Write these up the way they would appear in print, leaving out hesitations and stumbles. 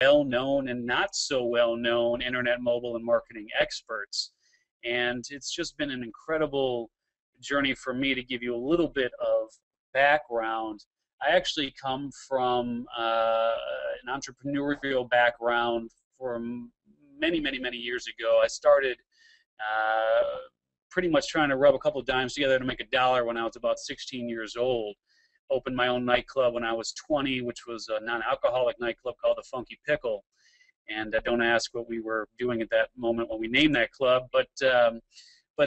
well-known and not so well-known internet, mobile, and marketing experts. And it's just been an incredible journey for me. To give you a little bit of background, I actually come from an entrepreneurial background. For many years ago, I started uh, pretty much trying to rub a couple of dimes together to make a dollar when I was about 16 years old. Opened my own nightclub when I was 20, which was a non-alcoholic nightclub called the Funky Pickle. And don't ask what we were doing at that moment when we named that club, but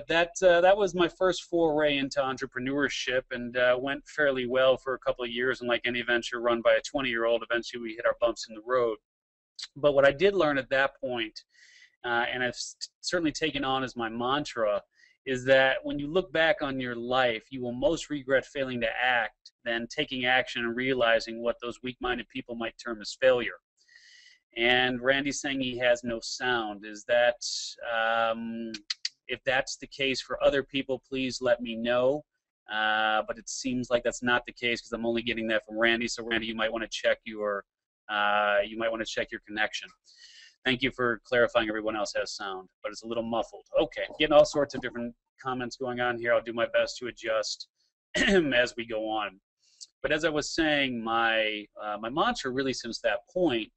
that was my first foray into entrepreneurship, and went fairly well for a couple of years. And like any venture run by a 20-year-old, eventually we hit our bumps in the road. But what I did learn at that point, and I've certainly taken on as my mantra, is that when you look back on your life, you will most regret failing to act than taking action and realizing what those weak-minded people might term as failure. And Randy's saying he has no sound. Is that, if that's the case for other people, please let me know. But it seems like that's not the case, because I'm only getting that from Randy. So Randy, you might want to check your connection. Thank you for clarifying everyone else has sound, but it's a little muffled. Okay, getting all sorts of different comments going on here. I'll do my best to adjust as we go on. But as I was saying, my mantra really since that point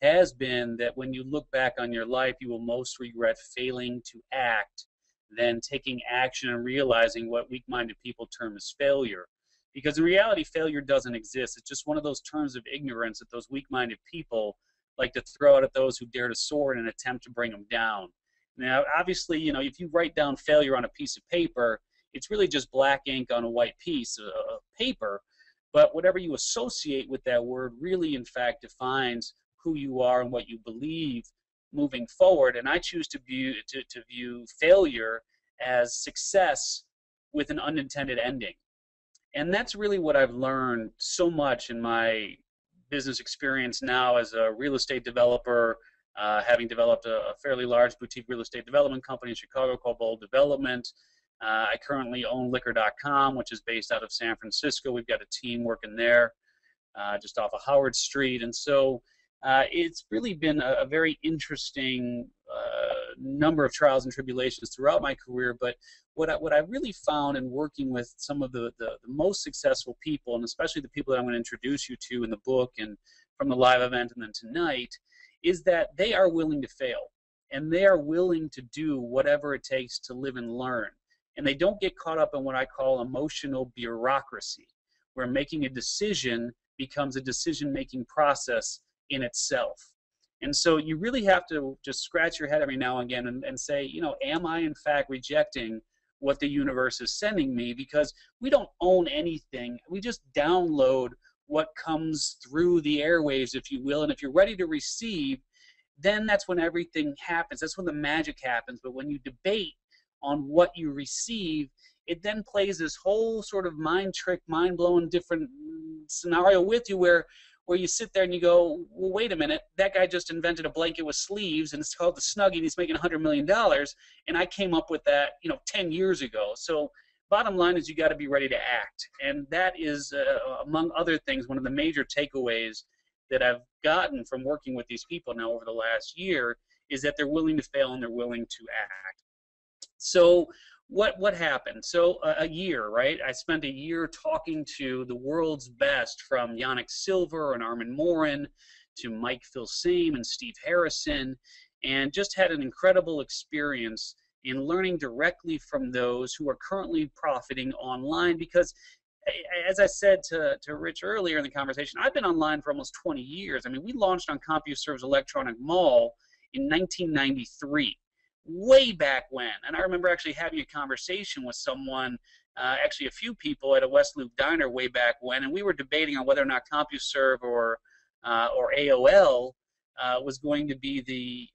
has been that when you look back on your life, you will most regret failing to act than taking action and realizing what weak-minded people term as failure. Because in reality, failure doesn't exist. It's just one of those terms of ignorance that those weak-minded people like to throw out at those who dare to soar in an attempt to bring them down. Now, obviously, you know, if you write down failure on a piece of paper, it's really just black ink on a white piece of paper. But whatever you associate with that word really, in fact, defines who you are and what you believe moving forward. And I choose to view failure as success with an unintended ending. And that's really what I've learned so much in my business experience now as a real estate developer, having developed a fairly large boutique real estate development company in Chicago called Bold Development. I currently own liquor.com, which is based out of San Francisco. We've got a team working there just off of Howard Street. And so it's really been a very interesting number of trials and tribulations throughout my career. But what I really found in working with some of the most successful people, and especially the people that I'm going to introduce you to in the book and from the live event and then tonight, is that they are willing to fail. And they are willing to do whatever it takes to live and learn. And they don't get caught up in what I call emotional bureaucracy, where making a decision becomes a decision-making process in itself. And so you really have to just scratch your head every now and again and say, you know, am I in fact rejecting what the universe is sending me? Because we don't own anything. We just download what comes through the airwaves, if you will. And if you're ready to receive, then that's when everything happens. That's when the magic happens. But when you debate on what you receive, it then plays this whole sort of mind trick, mind-blowing different scenario with you where you sit there and you go, well, wait a minute, that guy just invented a blanket with sleeves and it's called the Snuggie and he's making $100 million, and I came up with that, you know, 10 years ago. So bottom line is you got to be ready to act. And that is, among other things, one of the major takeaways that I've gotten from working with these people now over the last year is that they're willing to fail and they're willing to act. So what happened? So a year, right? I spent a year talking to the world's best, from Yannick Silver and Armin Morin to Mike Filsame and Steve Harrison, and just had an incredible experience in learning directly from those who are currently profiting online. Because as I said to Rich earlier in the conversation, I've been online for almost 20 years. I mean, we launched on CompuServe's Electronic Mall in 1993. Way back when. And I remember actually having a conversation with someone, actually a few people at a West Loop diner way back when, and we were debating on whether or not CompuServe or AOL was going to be the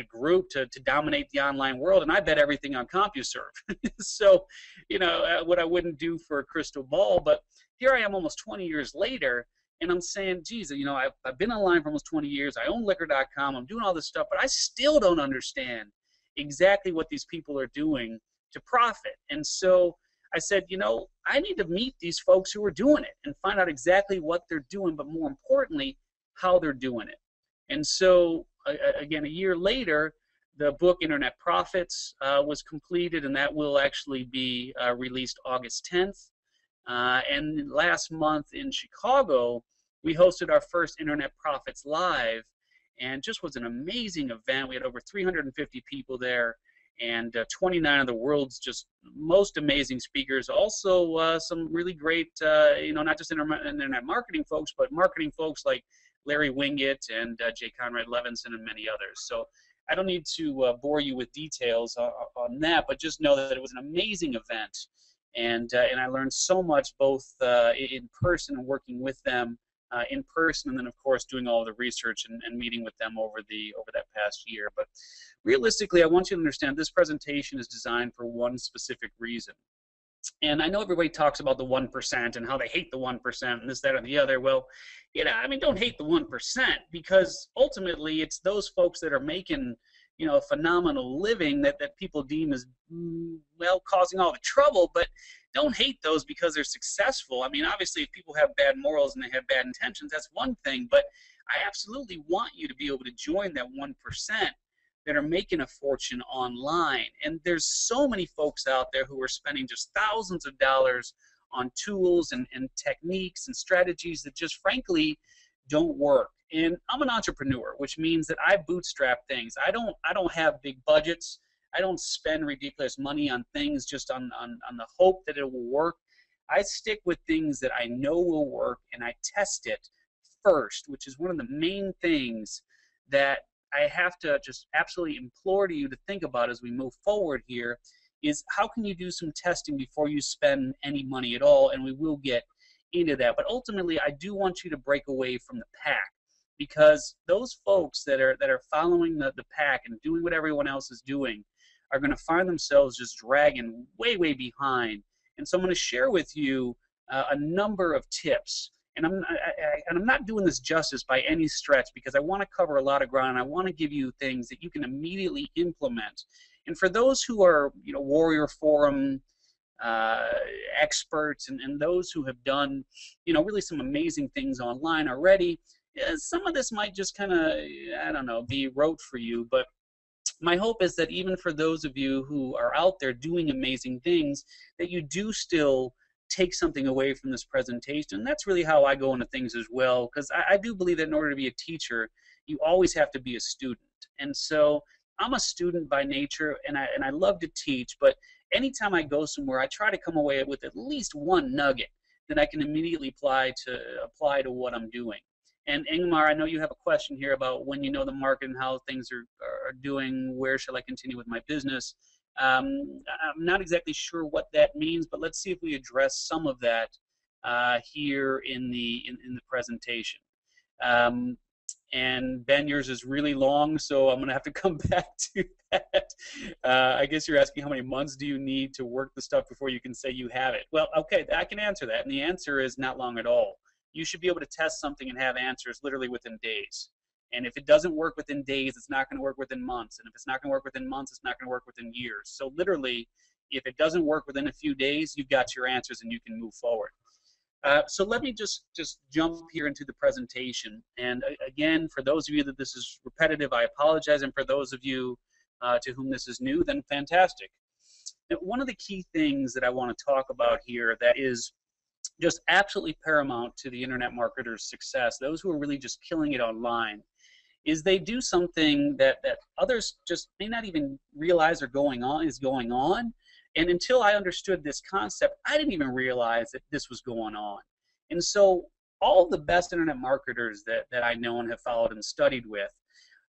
group to dominate the online world, and I bet everything on CompuServe. So, you know, what I wouldn't do for a crystal ball, but here I am almost 20 years later, and I'm saying, geez, you know, I've been online for almost 20 years. I own liquor.com. I'm doing all this stuff, but I still don't understand exactly what these people are doing to profit. And so I said, you know, I need to meet these folks who are doing it and find out exactly what they're doing, but more importantly, how they're doing it. And so, again, a year later, the book Internet Profits was completed, and that will actually be released August 10th. And last month in Chicago, we hosted our first Internet Profits Live, and just was an amazing event. We had over 350 people there, and 29 of the world's just most amazing speakers. Also, some really great, not just internet marketing folks, but marketing folks like Larry Winget and Jay Conrad Levinson and many others. So I don't need to bore you with details on that, but just know that it was an amazing event, and I learned so much both in person and working with them in person, and then of course doing all of the research and meeting with them over that past year. But realistically, I want you to understand this presentation is designed for one specific reason. And I know everybody talks about the 1% and how they hate the 1% and this, that, and the other. Well, don't hate the 1%, because ultimately it's those folks that are making, a phenomenal living that people deem as, causing all the trouble. But don't hate those because they're successful. I mean, obviously, if people have bad morals and they have bad intentions, that's one thing. But I absolutely want you to be able to join that 1% that are making a fortune online. And there's so many folks out there who are spending just thousands of dollars on tools and techniques and strategies that just frankly don't work. And I'm an entrepreneur, which means that I bootstrap things. I don't have big budgets. I don't spend ridiculous money on things just on the hope that it will work. I stick with things that I know will work, and I test it first, which is one of the main things that I have to just absolutely implore to you to think about as we move forward here, is how can you do some testing before you spend any money at all, and we will get into that. But ultimately, I do want you to break away from the pack, because those folks that are following the pack and doing what everyone else is doing are going to find themselves just dragging way, way behind. And so I'm going to share with you a number of tips. And I'm not doing this justice by any stretch, because I want to cover a lot of ground, and I want to give you things that you can immediately implement. And for those who are, Warrior Forum experts and those who have done, really some amazing things online already, some of this might just kind of, be rote for you. But my hope is that even for those of you who are out there doing amazing things, that you do still take something away from this presentation. And that's really how I go into things as well, because I do believe that in order to be a teacher, you always have to be a student. And so I'm a student by nature, and I love to teach, but anytime I go somewhere, I try to come away with at least one nugget that I can immediately apply to what I'm doing. And Ingmar, I know you have a question here about when you know the market and how things are doing, where shall I continue with my business? I'm not exactly sure what that means, but let's see if we address some of that here in the presentation. And Ben, yours is really long, so I'm going to have to come back to that. I guess you're asking how many months do you need to work the stuff before you can say you have it? Well, okay, I can answer that, and the answer is not long at all. You should be able to test something and have answers literally within days. And if it doesn't work within days, it's not going to work within months. And if it's not going to work within months, it's not going to work within years. So literally, if it doesn't work within a few days, you've got your answers and you can move forward. So let me just jump here into the presentation. And again, for those of you that this is repetitive, I apologize. And for those of you to whom this is new, then fantastic. Now, one of the key things that I want to talk about here that is just absolutely paramount to the internet marketer's success, those who are really just killing it online, is they do something that others just may not even realize is going on. And until I understood this concept, I didn't even realize that this was going on. And so all the best internet marketers that I know and have followed and studied with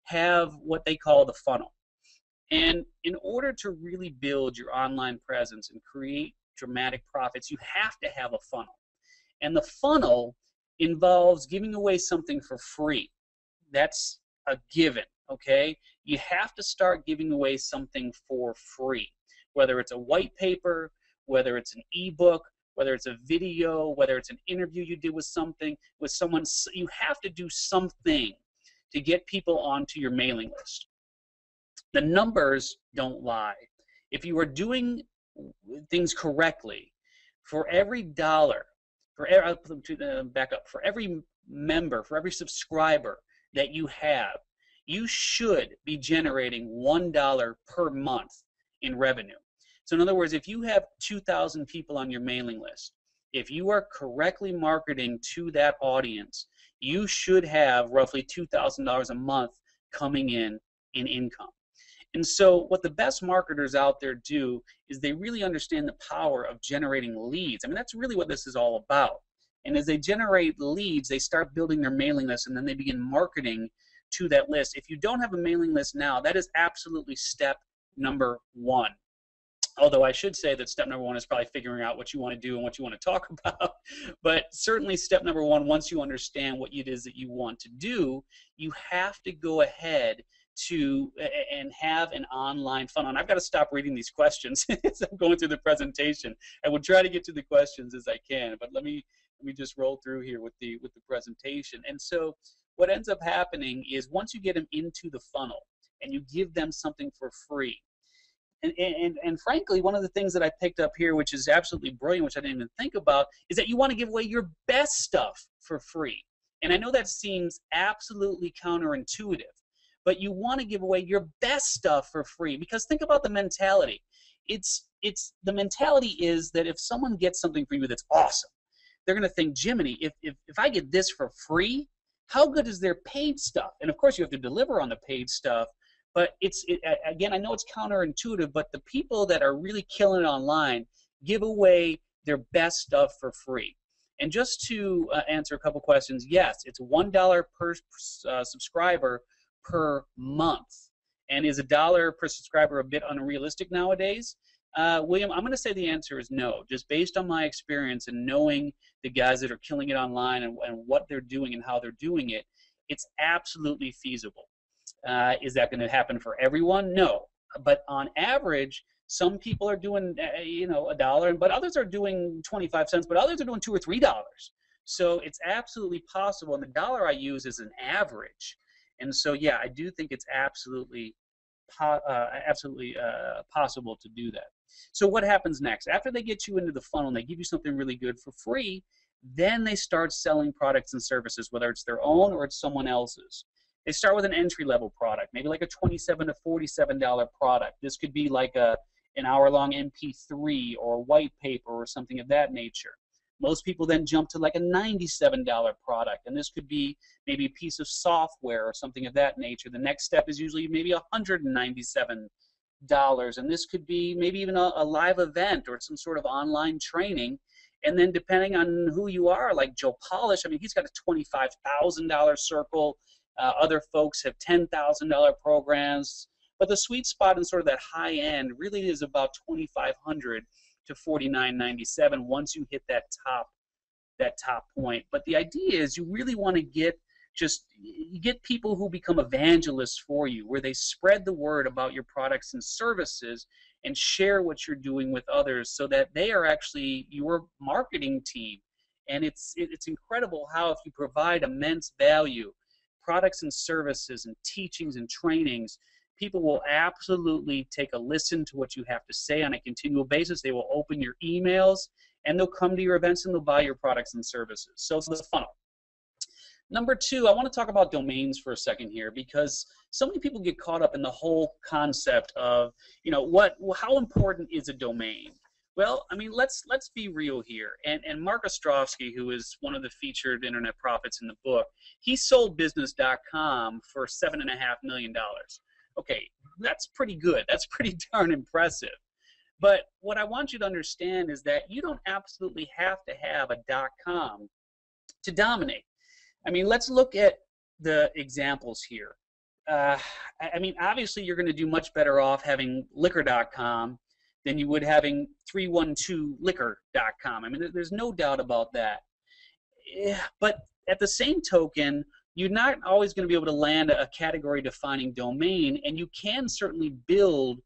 have what they call the funnel. And in order to really build your online presence and create dramatic profits, you have to have a funnel. And the funnel involves giving away something for free. That's a given, okay? You have to start giving away something for free, whether it's a white paper, whether it's an ebook, whether it's a video, whether it's an interview you did with someone. You have to do something to get people onto your mailing list. The numbers don't lie. If you are doing things correctly, for every dollar back up, for every member, for every subscriber that you have, you should be generating $1 per month in revenue. So in other words, if you have 2,000 people on your mailing list, if you are correctly marketing to that audience, you should have roughly $2,000 a month coming in income. And so what the best marketers out there do is they really understand the power of generating leads. I mean, that's really what this is all about. And as they generate leads, they start building their mailing list, and then they begin marketing to that list. If you don't have a mailing list now, that is absolutely step number one. Although I should say that step number one is probably figuring out what you want to do and what you want to talk about. But certainly step number one, once you understand what it is that you want to do, you have to go ahead and have an online funnel. And I've got to stop reading these questions as I'm going through the presentation. I will try to get to the questions as I can, but let me just roll through here with the presentation. And so what ends up happening is once you get them into the funnel and you give them something for free, and frankly, one of the things that I picked up here, which is absolutely brilliant, which I didn't even think about, is that you want to give away your best stuff for free. And I know that seems absolutely counterintuitive, but you want to give away your best stuff for free, because think about the mentality. The mentality is that if someone gets something for you that's awesome, they're going to think, Jiminy, if I get this for free, how good is their paid stuff? And of course, you have to deliver on the paid stuff. But again, I know it's counterintuitive, but the people that are really killing it online give away their best stuff for free. And just to answer a couple questions, yes, it's $1 per subscriber per month. And is $1 per subscriber a bit unrealistic nowadays? William, I'm going to say the answer is no. Just based on my experience and knowing the guys that are killing it online and what they're doing and how they're doing it, it's absolutely feasible. Is that going to happen for everyone? No. But on average, some people are doing, $1, but others are doing 25 cents, but others are doing $2 or $3. So it's absolutely possible. And the dollar I use is an average. And so, yeah, I do think it's absolutely possible to do that. So what happens next? After they get you into the funnel and they give you something really good for free, then they start selling products and services, whether it's their own or it's someone else's. They start with an entry-level product, maybe like a $27 to $47 product. This could be like an hour-long MP3 or white paper or something of that nature. Most people then jump to like a $97 product, and this could be maybe a piece of software or something of that nature. The next step is usually maybe $197, and this could be maybe even a live event or some sort of online training. And then depending on who you are, like Joe Polish, I mean, he's got a $25,000 circle. Other folks have $10,000 programs, but the sweet spot in sort of that high end really is about $2,500 to $49.97 once you hit that top point. But the idea is you really want to get people who become evangelists for you, where they spread the word about your products and services and share what you're doing with others, so that they are actually your marketing team. And it's incredible how, if you provide immense value, products and services and teachings and trainings, people will absolutely take a listen to what you have to say on a continual basis. They will open your emails, and they'll come to your events, and they'll buy your products and services. So it's the funnel. Number two, I want to talk about domains for a second here, because so many people get caught up in the whole concept of, how important is a domain? Well, I mean, let's be real here. And Mark Ostrovsky, who is one of the featured internet prophets in the book, he sold business.com for $7.5 million. Okay, that's pretty good. That's pretty darn impressive. But what I want you to understand is that you don't absolutely have to have a .com to dominate. I mean, let's look at the examples here. I mean, obviously, you're going to do much better off having liquor.com than you would having 312liquor.com. I mean, there's no doubt about that. But at the same token, you're not always going to be able to land a category-defining domain, and you can certainly build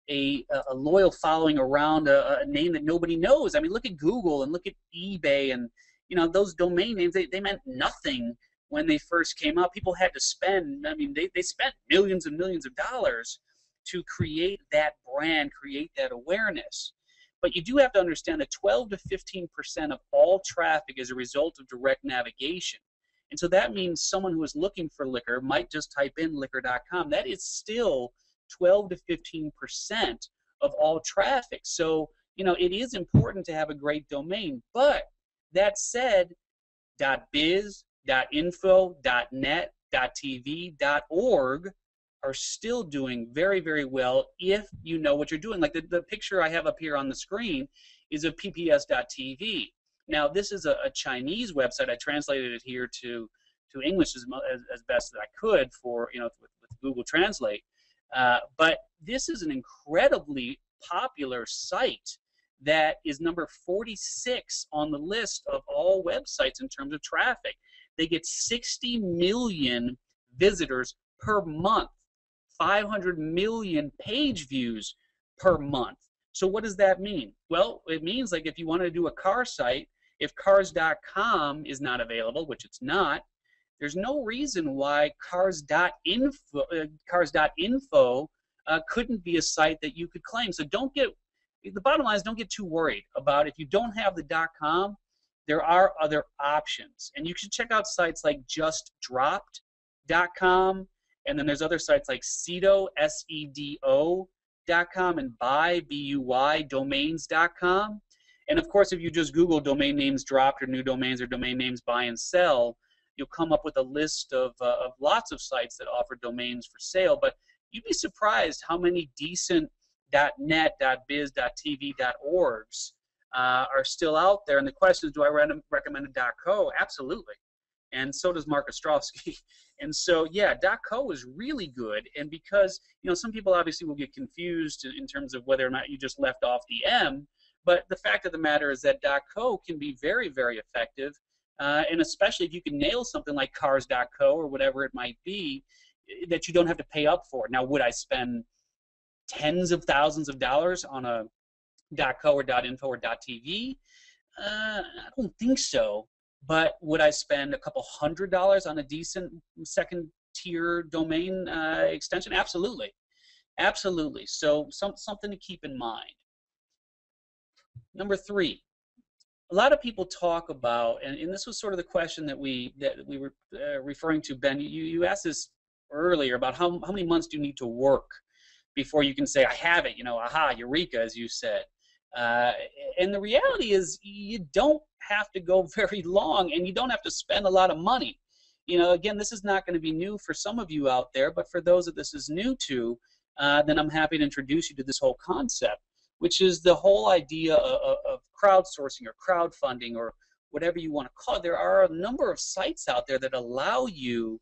a loyal following around a name that nobody knows. I mean, look at Google and look at eBay, and those domain names, they meant nothing when they first came out. People had to spend, I mean, they spent millions and millions of dollars to create that brand, create that awareness. But you do have to understand that 12 to 15% of all traffic is a result of direct navigation. And so that means someone who is looking for liquor might just type in liquor.com. That is still 12 to 15% of all traffic. So, you know, it is important to have a great domain. But that said, .biz, .info, .net, .tv, .org are still doing very, very well if you know what you're doing. Like the picture I have up here on the screen is of pps.tv. Now, this is a Chinese website. I translated it here to English as best as I could for, you know, with Google Translate. But this is an incredibly popular site that is number 46 on the list of all websites in terms of traffic. They get 60 million visitors per month, 500 million page views per month. So what does that mean? Well, it means like if you want to do a car site, if cars.com is not available, which it's not, there's no reason why cars.info couldn't be a site that you could claim. So the bottom line is don't get too worried about if you don't have the .com, there are other options. And you should check out sites like justdropped.com, and then there's other sites like Sedo, SEDO.com, and buy, BUY, domains.com. And of course, if you just Google domain names dropped or new domains or domain names buy and sell, you'll come up with a list of lots of sites that offer domains for sale. But you'd be surprised how many decent .net, .biz, .tv, .orgs are still out there. And the question is, do I recommend a .co? Absolutely. And so does Mark Ostrowski. And so, yeah, .co is really good. And because, you know, some people obviously will get confused in terms of whether or not you just left off the M. But the fact of the matter is that .co can be very, very effective. And especially if you can nail something like cars.co or whatever it might be, that you don't have to pay up for. Now, would I spend tens of thousands of dollars on a .co or .info or .tv? I don't think so. But would I spend a couple $100 on a decent second-tier domain extension? Absolutely. Absolutely. So something to keep in mind. Number 3. A lot of people talk about, and this was sort of the question that we were referring to, Ben. You asked this earlier about how many months do you need to work before you can say, I have it, you know, aha, eureka, as you said. And the reality is you don't have to go very long, and you don't have to spend a lot of money. You know, again, this is not going to be new for some of you out there, but for those that this is new to, then I'm happy to introduce you to this whole concept, which is the whole idea of crowdsourcing or crowdfunding or whatever you want to call it. There are a number of sites out there that allow you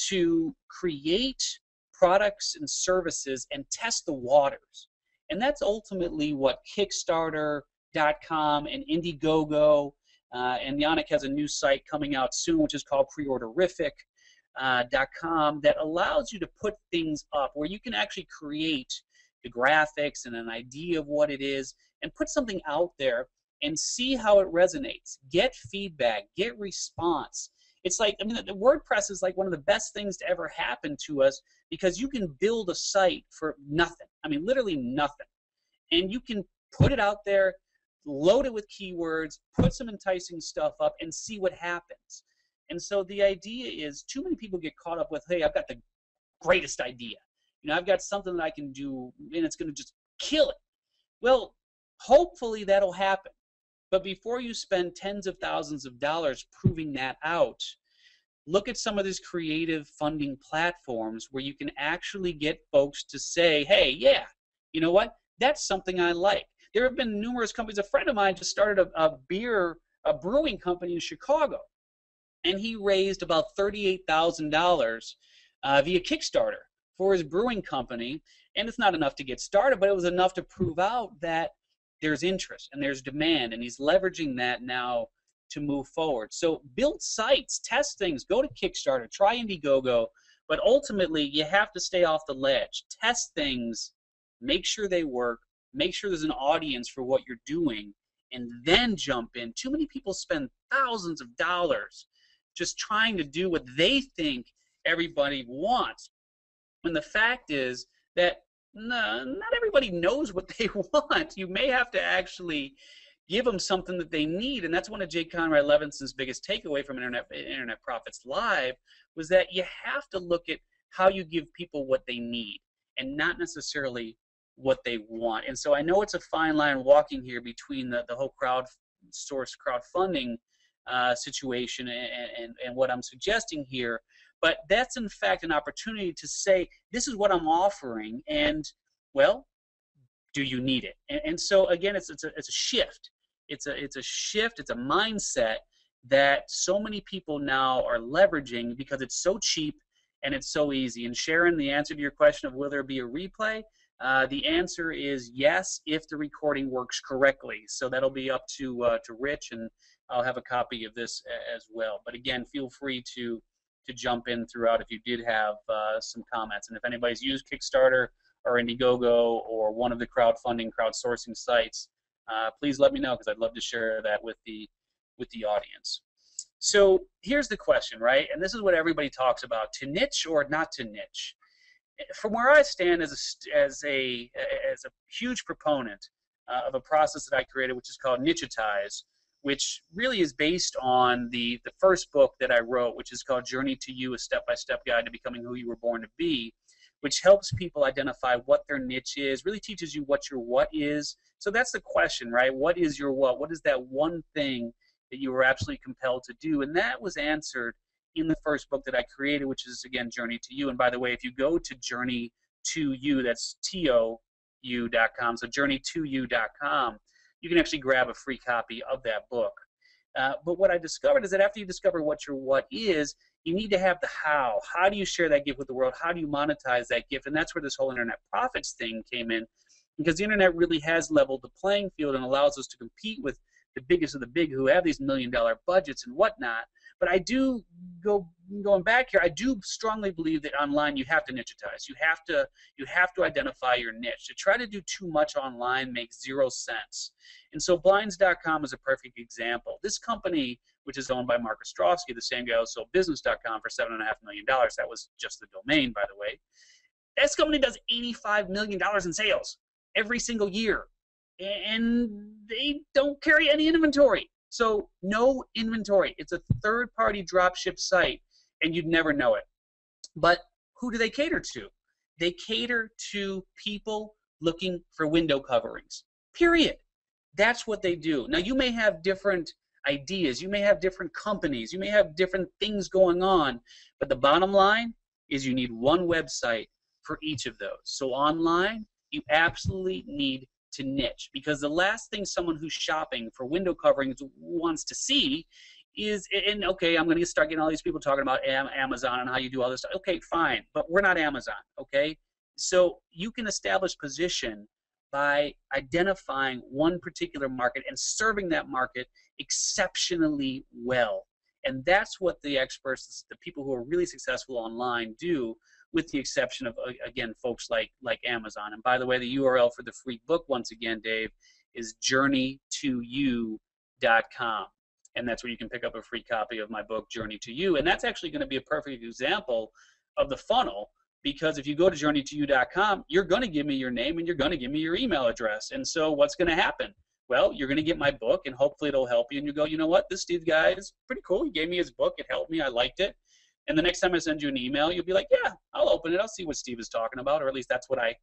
to create products and services and test the waters. And that's ultimately what Kickstarter.com and Indiegogo, and Yannick has a new site coming out soon, which is called Preorderific.com, that allows you to put things up where you can actually create the graphics and an idea of what it is and put something out there and see how it resonates. Get feedback, get response. It's like, I mean, the WordPress is like one of the best things to ever happen to us because you can build a site for nothing. I mean, literally nothing. And you can put it out there, load it with keywords, put some enticing stuff up, and see what happens. And so the idea is too many people get caught up with, hey, I've got the greatest idea. You know, I've got something that I can do, and it's going to just kill it. Well, hopefully that'll happen. But before you spend tens of thousands of dollars proving that out, look at some of these creative funding platforms where you can actually get folks to say, hey, yeah, you know what? That's something I like. There have been numerous companies. A friend of mine just started a brewing company in Chicago, and he raised about $38,000 via Kickstarter for his brewing company. And it's not enough to get started, but it was enough to prove out that there's interest and there's demand, and he's leveraging that now to move forward. So build sites, test things, go to Kickstarter, try Indiegogo, but ultimately you have to stay off the ledge. Test things, make sure they work, make sure there's an audience for what you're doing, and then jump in. Too many people spend thousands of dollars just trying to do what they think everybody wants. And the fact is that not everybody knows what they want. You may have to actually give them something that they need, and that's one of Jay Conrad Levinson's biggest takeaway from Internet Profits Live, was that you have to look at how you give people what they need and not necessarily what they want. And so I know it's a fine line walking here between the whole crowdfunding situation and what I'm suggesting here, but that's in fact an opportunity to say, this is what I'm offering, and well, do you need it? And so again, it's a shift. It's a shift. It's a mindset that so many people now are leveraging because it's so cheap and it's so easy. And Sharon, the answer to your question of will there be a replay, the answer is yes, if the recording works correctly. So that'll be up to Rich, and I'll have a copy of this as well. But again, feel free to jump in throughout if you did have some comments. And if anybody's used Kickstarter or Indiegogo or one of the crowdsourcing sites, please let me know, because I'd love to share that with the audience. So here's the question, right? And this is what everybody talks about: to niche or not to niche. From where I stand as a huge proponent of a process that I created, which is called Nichetize, which really is based on the first book that I wrote, which is called Journey to You, a Step-by-Step Guide to Becoming Who You Were Born to Be, which helps people identify what their niche is, really teaches you what your what is. So that's the question, right? What is your what? What is that one thing that you were absolutely compelled to do? And that was answered in the first book that I created, which is, again, Journey to You. And by the way, if you go to Journey to You, that's TOU.com, so journey2you.com, you can actually grab a free copy of that book. But what I discovered is that after you discover what your what is, you need to have the how. How do you share that gift with the world? How do you monetize that gift? And that's where this whole internet profits thing came in, because the internet really has leveled the playing field and allows us to compete with the biggest of the big who have these million-dollar budgets and whatnot. But I do, going back here, I do strongly believe that online you have to nichetize. You have to identify your niche. To try to do too much online makes zero sense. And so Blinds.com is a perfect example. This company, which is owned by Mark Ostrowski, the same guy who sold Business.com for $7.5 million. That was just the domain, by the way. This company does $85 million in sales every single year, and they don't carry any inventory. So no inventory. It's a third-party dropship site, and you'd never know it. But who do they cater to? They cater to people looking for window coverings, period. That's what they do. Now, you may have different ideas. You may have different companies. You may have different things going on. But the bottom line is you need one website for each of those. So online, you absolutely need to niche, because the last thing someone who's shopping for window coverings wants to see is, and okay, I'm going to start getting all these people talking about Amazon and how you do all this stuff. Okay, fine, but we're not Amazon, okay? So you can establish position by identifying one particular market and serving that market exceptionally well. And that's what the experts, the people who are really successful online do, with the exception of, again, folks like Amazon. And by the way, the URL for the free book, once again, Dave, is journey2you.com. And that's where you can pick up a free copy of my book, Journey to You. And that's actually going to be a perfect example of the funnel, because if you go to journey2you.com, you're going to give me your name and you're going to give me your email address. And so what's going to happen? Well, you're going to get my book, and hopefully it'll help you. And you go, you know what, this Steve guy is pretty cool. He gave me his book. It helped me. I liked it. And the next time I send you an email, you'll be like, yeah, I'll open it. I'll see what Steve is talking about, or at least that's what I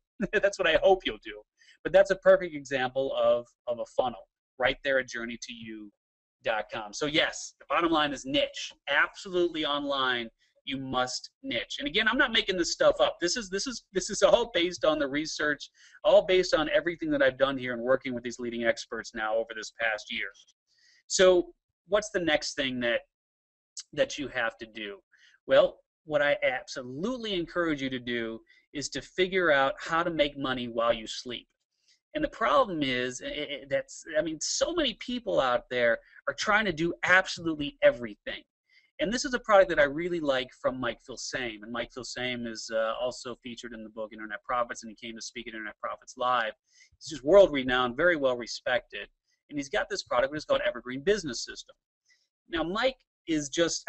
hope you'll do. But that's a perfect example of a funnel right there at journey2you.com. So yes, the bottom line is niche. Absolutely online, you must niche. And again, I'm not making this stuff up. This is all based on the research, all based on everything that I've done here and working with these leading experts now over this past year. So what's the next thing that you have to do? Well, what I absolutely encourage you to do is to figure out how to make money while you sleep. And the problem is so many people out there are trying to do absolutely everything. And this is a product that I really like from Mike Filsaime. And Mike Filsaime is also featured in the book Internet Profits, and he came to speak at Internet Profits Live. He's just world-renowned, very well-respected. And he's got this product, which is called Evergreen Business System. Now, Mike is just,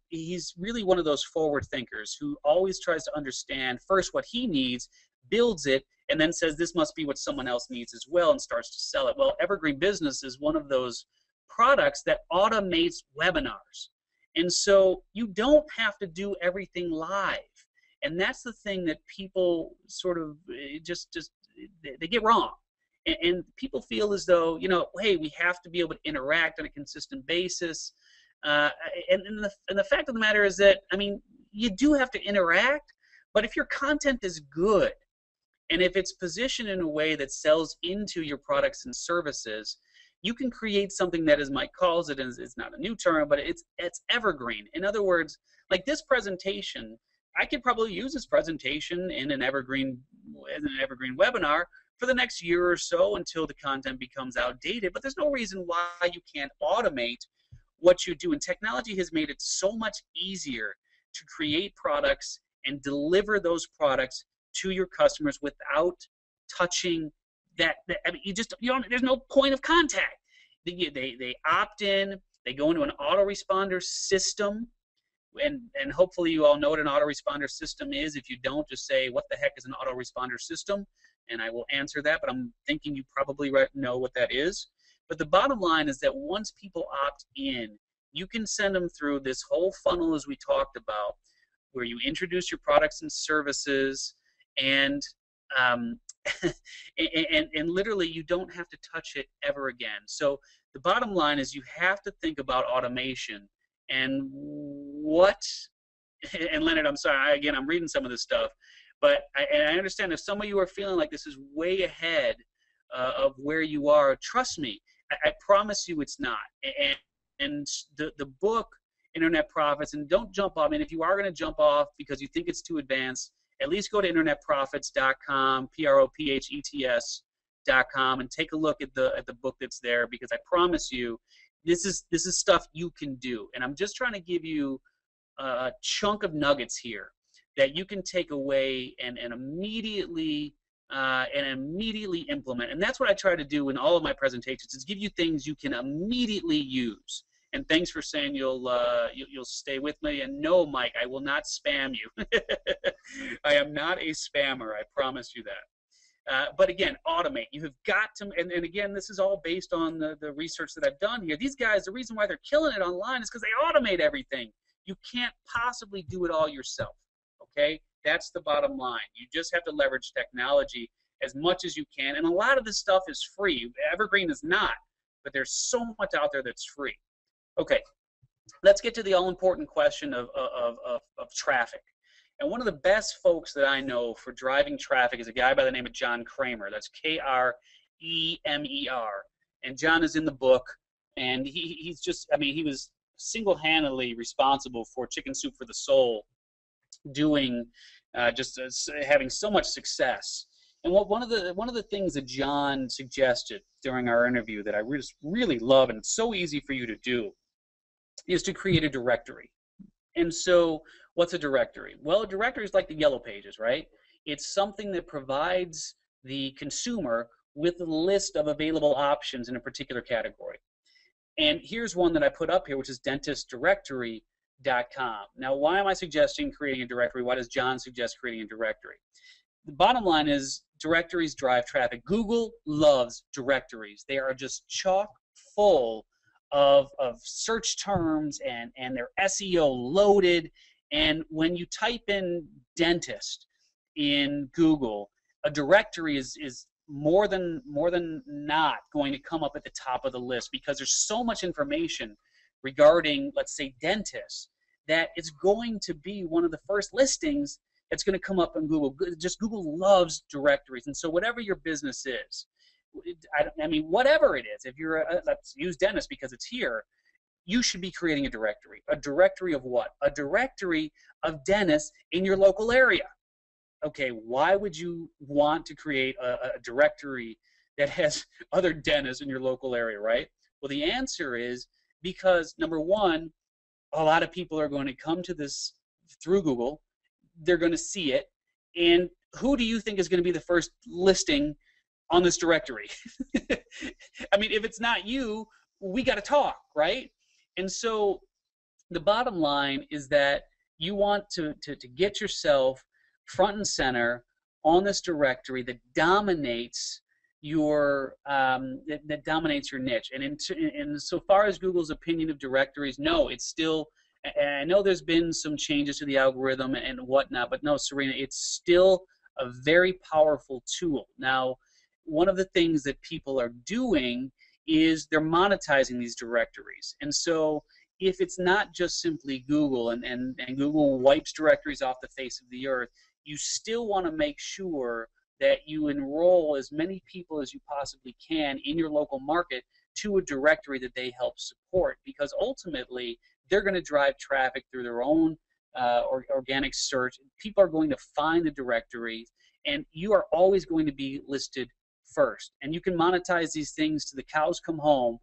he's really one of those forward thinkers who always tries to understand first what he needs, builds it, and then says this must be what someone else needs as well and starts to sell it. Well, Evergreen Business is one of those products that automates webinars. And so you don't have to do everything live. And that's the thing that people sort of they get wrong. And people feel as though, you know, hey, we have to be able to interact on a consistent basis. And the fact of the matter is that, I mean, you do have to interact, but if your content is good, and if it's positioned in a way that sells into your products and services, you can create something that, as Mike calls it, and it's not a new term, but it's evergreen. In other words, like this presentation, I could probably use this presentation in an evergreen webinar for the next year or so until the content becomes outdated. But there's no reason why you can't automate what you do. And technology has made it so much easier to create products and deliver those products to your customers without touching that. I mean, there's no point of contact. They opt in, they go into an autoresponder system, and hopefully you all know what an autoresponder system is. If you don't, just say, what the heck is an autoresponder system? And I will answer that, but I'm thinking you probably know what that is. But the bottom line is that once people opt in, you can send them through this whole funnel as we talked about, where you introduce your products and services, and and literally you don't have to touch it ever again. So the bottom line is you have to think about automation and and Leonard, I'm sorry, again, I'm reading some of this stuff, but I understand if some of you are feeling like this is way ahead of where you are, trust me, I promise you it's not. And the book, Internet Profits, and don't jump off. I mean, if you are going to jump off because you think it's too advanced, at least go to internetprofits.com, PROPHETS.com, and take a look at the book that's there, because I promise you, this is stuff you can do. And I'm just trying to give you a chunk of nuggets here that you can take away and immediately implement. And that's what I try to do in all of my presentations, is give you things you can immediately use. And thanks for saying you'll stay with me. And no, Mike, I will not spam you. I am not a spammer. I promise you that. But again, automate. You have got to, and again, this is all based on the research that I've done here. These guys, the reason why they're killing it online is because they automate everything. You can't possibly do it all yourself, okay? That's the bottom line. You just have to leverage technology as much as you can. And a lot of this stuff is free. Evergreen is not, but there's so much out there that's free. Okay, let's get to the all-important question of traffic. And one of the best folks that I know for driving traffic is a guy by the name of John Kramer. That's Kremer. And John is in the book, and he's just, I mean, he was single-handedly responsible for Chicken Soup for the Soul doing having so much success. And one of the things that John suggested during our interview that I really love, and it's so easy for you to do, is to create a directory. And so what's a directory? Well, a directory is like the Yellow Pages, right? It's something that provides the consumer with a list of available options in a particular category. And here's one that I put up here, which is dentistdirectory.com. Now, why am I suggesting creating a directory? Why does John suggest creating a directory? The bottom line is directories drive traffic. Google loves directories. They are just chock full of search terms, and they're SEO loaded. And when you type in dentist in Google, a directory is more than not going to come up at the top of the list, because there's so much information regarding, let's say, dentists, that it's going to be one of the first listings that's going to come up on Google. Just Google loves directories. And so whatever your business is, I mean, whatever it is, if you're let's use dentist because it's here, you should be creating a directory. A directory of what? A directory of dentists in your local area. Okay, why would you want to create a directory that has other dentists in your local area, right? Well, the answer is because, number one, a lot of people are going to come to this through Google. They're going to see it. And who do you think is going to be the first listing on this directory? I mean, if it's not you, we got to talk, right? And so the bottom line is that you want to get yourself front and center on this directory that dominates your that dominates your niche. And in so far as Google's opinion of directories, no, it's still. And I know there's been some changes to the algorithm and whatnot, but no, Serena, it's still a very powerful tool. Now, one of the things that people are doing is they're monetizing these directories. And so if it's not just simply Google and Google wipes directories off the face of the earth, you still want to make sure that you enroll as many people as you possibly can in your local market to a directory that they help support, because ultimately they're going to drive traffic through their own organic search. People are going to find the directories, and you are always going to be listed first. And you can monetize these things to the cows come home,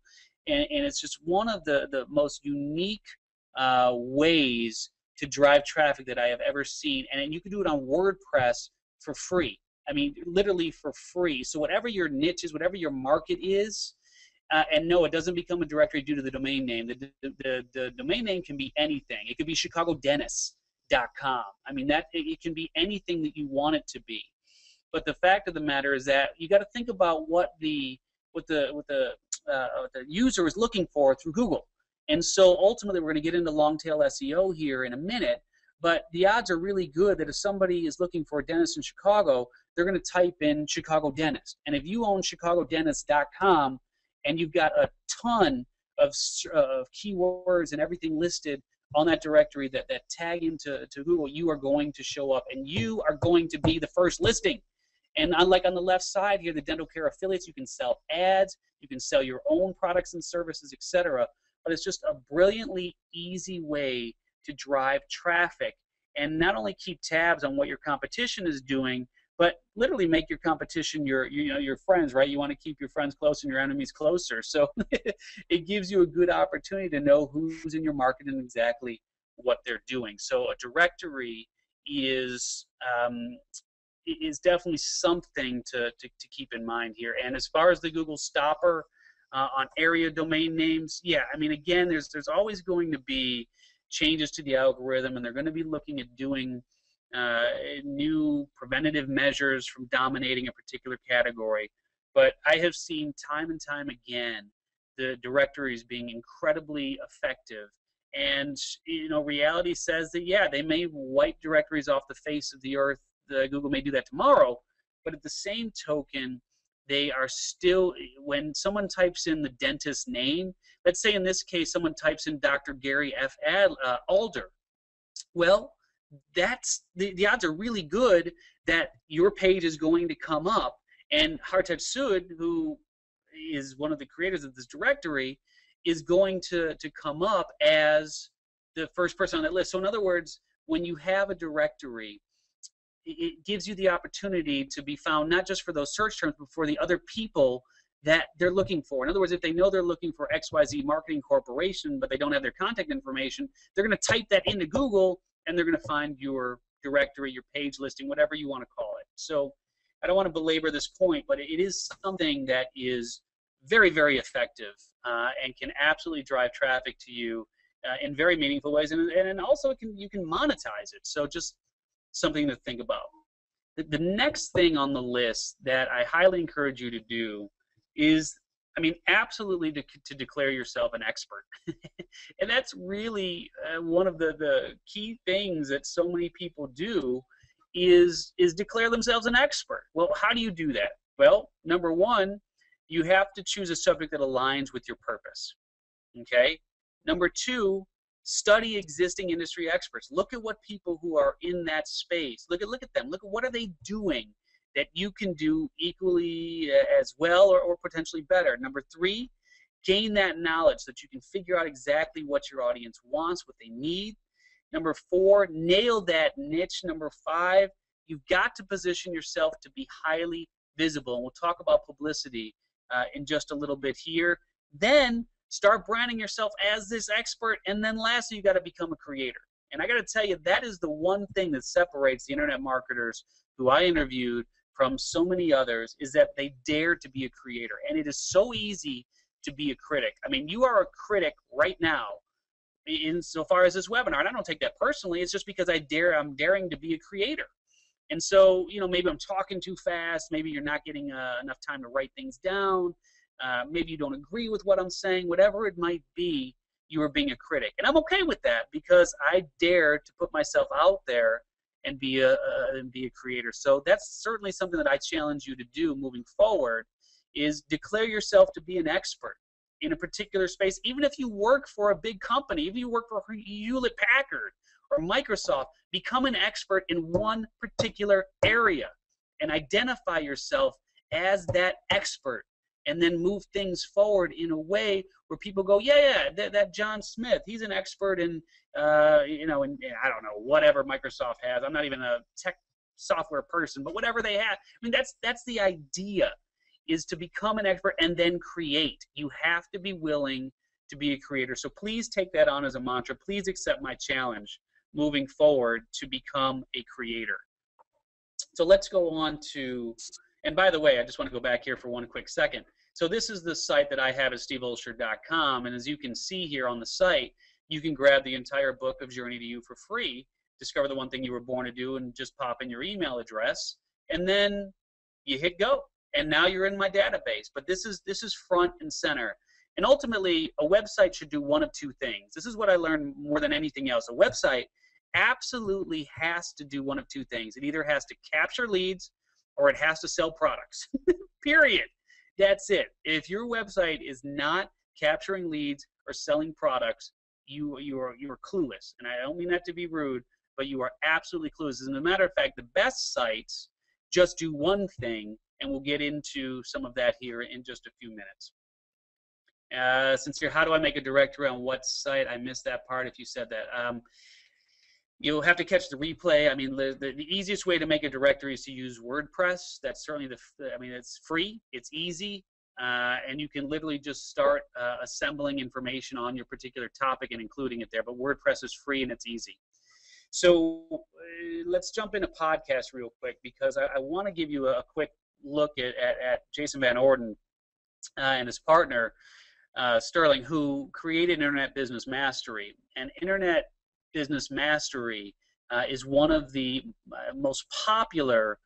and it's just one of the most unique ways to drive traffic that I have ever seen. And you can do it on WordPress for free. I mean, literally for free. So whatever your niche is, whatever your market is, and no, it doesn't become a directory due to the domain name. The domain name can be anything. It could be chicagodentist.com. I mean, it can be anything that you want it to be. But the fact of the matter is that you got to think about what the user is looking for through Google. And so ultimately, we're going to get into long tail SEO here in a minute. But the odds are really good that if somebody is looking for a dentist in Chicago, they're going to type in Chicago Dentist. And if you own chicagodentist.com, and you've got a ton of keywords and everything listed on that directory that tag into Google, you are going to show up, and you are going to be the first listing. And unlike on the left side here, the dental care affiliates, you can sell ads, you can sell your own products and services, etc. But it's just a brilliantly easy way to drive traffic and not only keep tabs on what your competition is doing, but literally make your competition your friends, right? You want to keep your friends close and your enemies closer. So it gives you a good opportunity to know who's in your market and exactly what they're doing. So a directory is definitely something to keep in mind here. And as far as the Google stopper on area domain names, yeah, I mean, again, there's always going to be changes to the algorithm, and they're going to be looking at doing new preventative measures from dominating a particular category. But I have seen time and time again the directories being incredibly effective. And reality says that, yeah, they may wipe directories off the face of the earth. Google may do that tomorrow, but at the same token, they are still, when someone types in the dentist name, let's say in this case someone types in Dr. Gary F. Alder, well, that's the odds are really good that your page is going to come up, and Hartaj Sud, who is one of the creators of this directory, is going to come up as the first person on that list. So in other words, when you have a directory, it gives you the opportunity to be found not just for those search terms, but for the other people that they're looking for. In other words, if they know they're looking for XYZ Marketing Corporation, but they don't have their contact information, they're going to type that into Google, and they're going to find your directory, your page listing, whatever you want to call it. So I don't want to belabor this point, but it is something that is very, very effective and can absolutely drive traffic to you in very meaningful ways. And also you can monetize it. So just something to think about. The next thing on the list that I highly encourage you to do is, I mean, absolutely to declare yourself an expert. And that's really one of the key things that so many people do is declare themselves an expert. Well, how do you do that? Well, number one, you have to choose a subject that aligns with your purpose. Okay? Number two, study existing industry experts. Look at what people who are in that space, look at them. Look at what are they doing that you can do equally as well or potentially better. Number three, gain that knowledge so that you can figure out exactly what your audience wants, what they need. Number four, nail that niche. Number five, you've got to position yourself to be highly visible. And we'll talk about publicity in just a little bit here. Then start branding yourself as this expert. And then lastly, you got to become a creator. And I got to tell you, that is the one thing that separates the internet marketers who I interviewed from so many others, is that they dare to be a creator. And it is so easy to be a critic. I mean, you are a critic right now insofar as this webinar, and I don't take that personally. It's just because I'm daring to be a creator. And so, maybe I'm talking too fast. Maybe you're not getting enough time to write things down. Maybe you don't agree with what I'm saying. Whatever it might be, you are being a critic. And I'm okay with that because I dare to put myself out there and be a creator. So that's certainly something that I challenge you to do moving forward, is declare yourself to be an expert in a particular space. Even if you work for a big company, even if you work for Hewlett Packard or Microsoft, become an expert in one particular area and identify yourself as that expert, and then move things forward in a way where people go, yeah, that John Smith, he's an expert in, in I don't know, whatever Microsoft has. I'm not even a tech software person, but whatever they have. I mean, that's the idea, is to become an expert and then create. You have to be willing to be a creator. So please take that on as a mantra. Please accept my challenge moving forward to become a creator. So let's go on to, and by the way, I just want to go back here for one quick second. So this is the site that I have at steveolsher.com, and as you can see here on the site, you can grab the entire book of Journey to You for free, discover the one thing you were born to do, and just pop in your email address, and then you hit go, and now you're in my database. But this is front and center. And ultimately, a website should do one of two things. This is what I learned more than anything else. A website absolutely has to do one of two things. It either has to capture leads or it has to sell products. Period. That's it. If your website is not capturing leads or selling products, you are clueless. And I don't mean that to be rude, but you are absolutely clueless. As a matter of fact, the best sites just do one thing, and we'll get into some of that here in just a few minutes. Sincere, how do I make a directory on what site? I missed that part if you said that. You'll have to catch the replay. I mean, the easiest way to make a directory is to use WordPress. That's certainly it's free, it's easy, and you can literally just start assembling information on your particular topic and including it there. But WordPress is free and it's easy. So let's jump into podcast real quick, because I want to give you a quick look at Jason Van Orden and his partner, Sterling, who created Internet Business Mastery. And Internet Business Mastery is one of the most popular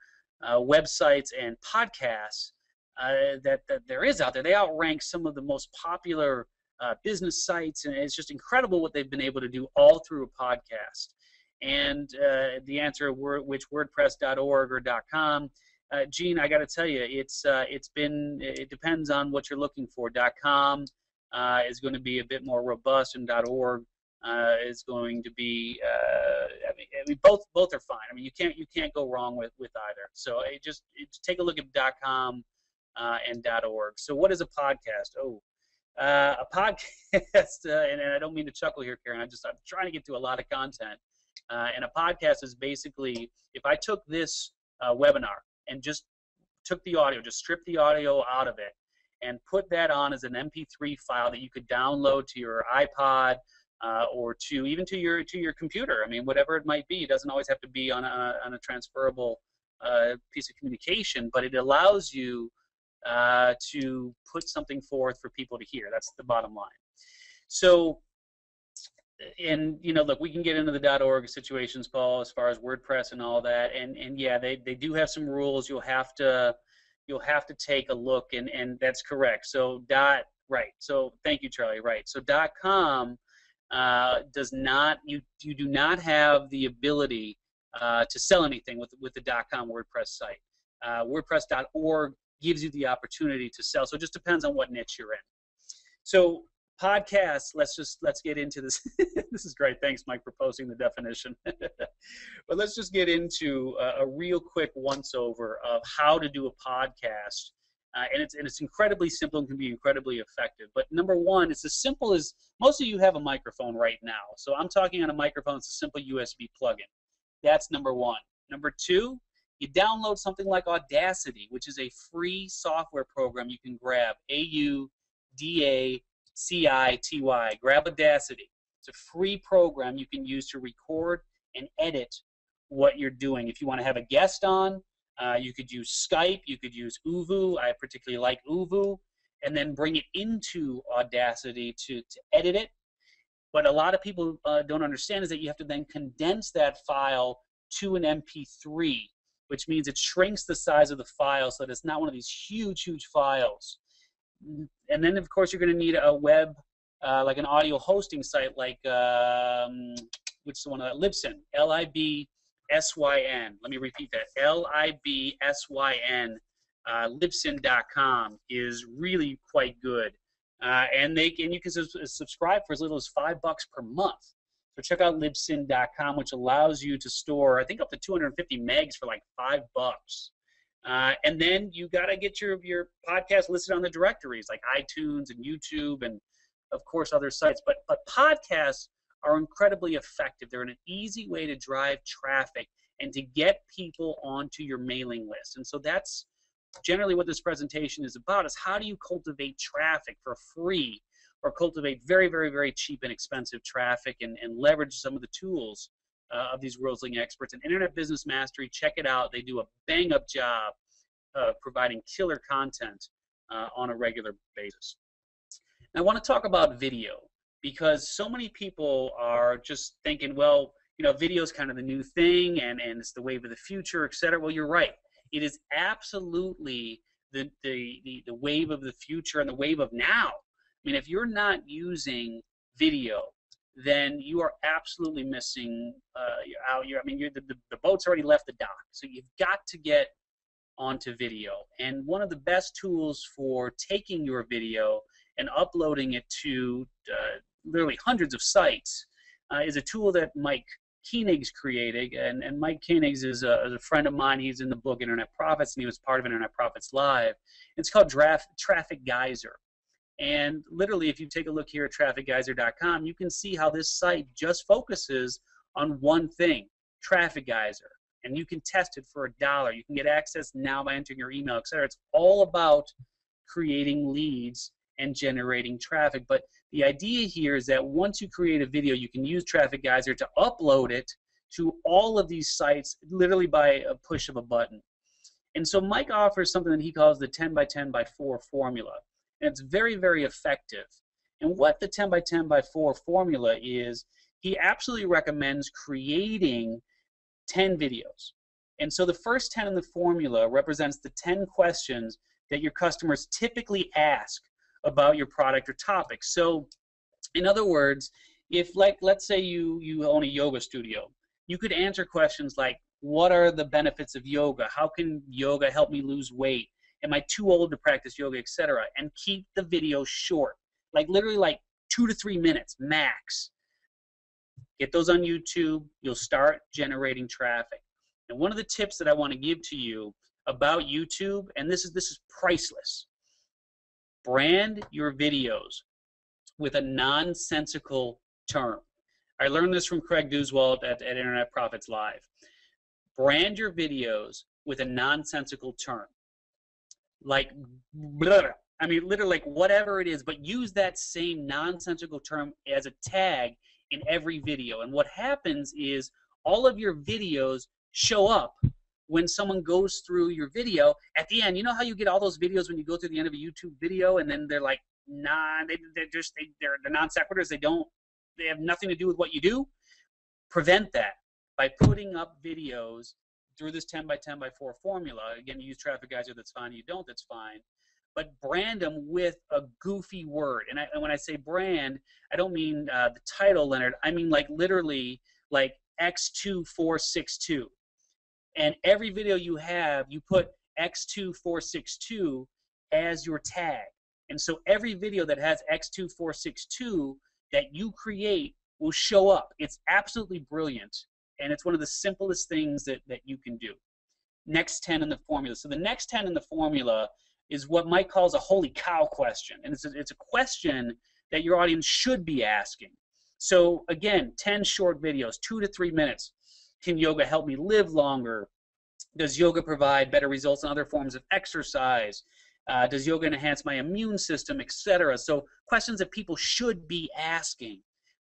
websites and podcasts that there is out there. They outrank some of the most popular business sites, and it's just incredible what they've been able to do all through a podcast. And the answer, which WordPress.org or .com, Gene, I got to tell you, it depends on what you're looking for. .com is going to be a bit more robust, and .org is going to be. I mean, both are fine. I mean, you can't go wrong with either. So just take a look at .com and .org. So what is a podcast? A podcast, and I don't mean to chuckle here, Karen. I'm trying to get to a lot of content. And a podcast is basically, if I took this webinar and just took the audio, just stripped the audio out of it, and put that on as an MP3 file that you could download to your iPod or even to your computer. I mean, whatever it might be. It doesn't always have to be on a transferable piece of communication, but it allows you to put something forth for people to hear. That's the bottom line. So, and look, we can get into the .org situations, Paul, as far as WordPress and all that, and yeah, they do have some rules. You'll have to take a look, and that's correct. So right. So thank you, Charlie. Right. So .com does not, you do not have the ability to sell anything with the .com WordPress site. WordPress.org gives you the opportunity to sell. So it just depends on what niche you're in. So podcasts, let's get into this. This is great. Thanks, Mike, for posting the definition. But let's just get into a real quick once-over of how to do a podcast. And it's incredibly simple and can be incredibly effective. But number one, it's as simple as, most of you have a microphone right now. So I'm talking on a microphone. It's a simple USB plug-in. That's number one. Number two, you download something like Audacity, which is a free software program you can grab. AUDACITY. Grab Audacity. It's a free program you can use to record and edit what you're doing. If you want to have a guest on, you could use Skype, you could use Uvu. I particularly like Uvu, and then bring it into Audacity to edit it. But a lot of people don't understand is that you have to then condense that file to an MP3 which means it shrinks the size of the file so that it's not one of these huge, huge files. And then, of course, you're going to need a web, like an audio hosting site like, which is the one that Libsyn, Libsyn. Let me repeat that, Libsyn. Libsyn.com is really quite good. And you can subscribe for as little as $5 per month. So check out Libsyn.com, which allows you to store, I think, up to 250 megs for like $5. And then you got to get your podcast listed on the directories like iTunes and YouTube and, of course, other sites. But podcasts are incredibly effective. They're an easy way to drive traffic and to get people onto your mailing list. And so that's generally what this presentation is about, is how do you cultivate traffic for free or cultivate very, very, very cheap and expensive traffic and leverage some of the tools of these world's leading experts. And Internet Business Mastery, check it out. They do a bang-up job of providing killer content on a regular basis. Now, I want to talk about video because so many people are just thinking, well, you know, video is kind of the new thing and it's the wave of the future, et cetera. Well, you're right. It is absolutely the wave of the future and the wave of now. I mean, if you're not using video, then you are absolutely missing out. I mean, the boat's already left the dock, so you've got to get onto video. And one of the best tools for taking your video and uploading it to literally hundreds of sites is a tool that Mike Koenig's created. And Mike Koenig is a friend of mine. He's in the book Internet Profits, and he was part of Internet Profits Live. It's called Traffic Geyser. And literally, if you take a look here at trafficgeyser.com, you can see how this site just focuses on one thing, Traffic Geyser. And you can test it for $1. You can get access now by entering your email, etc. It's all about creating leads and generating traffic. But the idea here is that once you create a video, you can use Traffic Geyser to upload it to all of these sites literally by a push of a button. And so Mike offers something that he calls the 10 by 10 by 4 formula. And it's very, very effective. And what the 10 by 10 by 4 formula is, he absolutely recommends creating 10 videos. And so the first 10 in the formula represents the 10 questions that your customers typically ask about your product or topic. So in other words, if, like, let's say you own a yoga studio, you could answer questions like, what are the benefits of yoga? How can yoga help me lose weight? Am I too old to practice yoga, etc.? And keep the video short, like literally like 2 to 3 minutes max. Get those on YouTube. You'll start generating traffic. And one of the tips that I want to give to you about YouTube, and this is priceless, brand your videos with a nonsensical term. I learned this from Craig Duswalt at Internet Profits Live. Brand your videos with a nonsensical term. Like, blah, I mean, literally, like whatever it is, but use that same nonsensical term as a tag in every video. And what happens is all of your videos show up when someone goes through your video. At the end, you know how you get all those videos when you go through the end of a YouTube video and then they're like, nah, they're non sequiturs. They have nothing to do with what you do. Prevent that by putting up videos through this 10 by 10 by 4 formula. Again, you use Traffic Geyser, that's fine. You don't, that's fine. But brand them with a goofy word. And when I say brand, I don't mean the title, Leonard. I mean like literally like X2462. And every video you have, you put X2462 as your tag. And so every video that has X2462 that you create will show up. It's absolutely brilliant. And it's one of the simplest things that you can do. Next 10 in the formula. So the next 10 in the formula is what Mike calls a holy cow question. And it's a question that your audience should be asking. So again, 10 short videos, 2 to 3 minutes. Can yoga help me live longer? Does yoga provide better results in other forms of exercise? Does yoga enhance my immune system, etc.? So questions that people should be asking,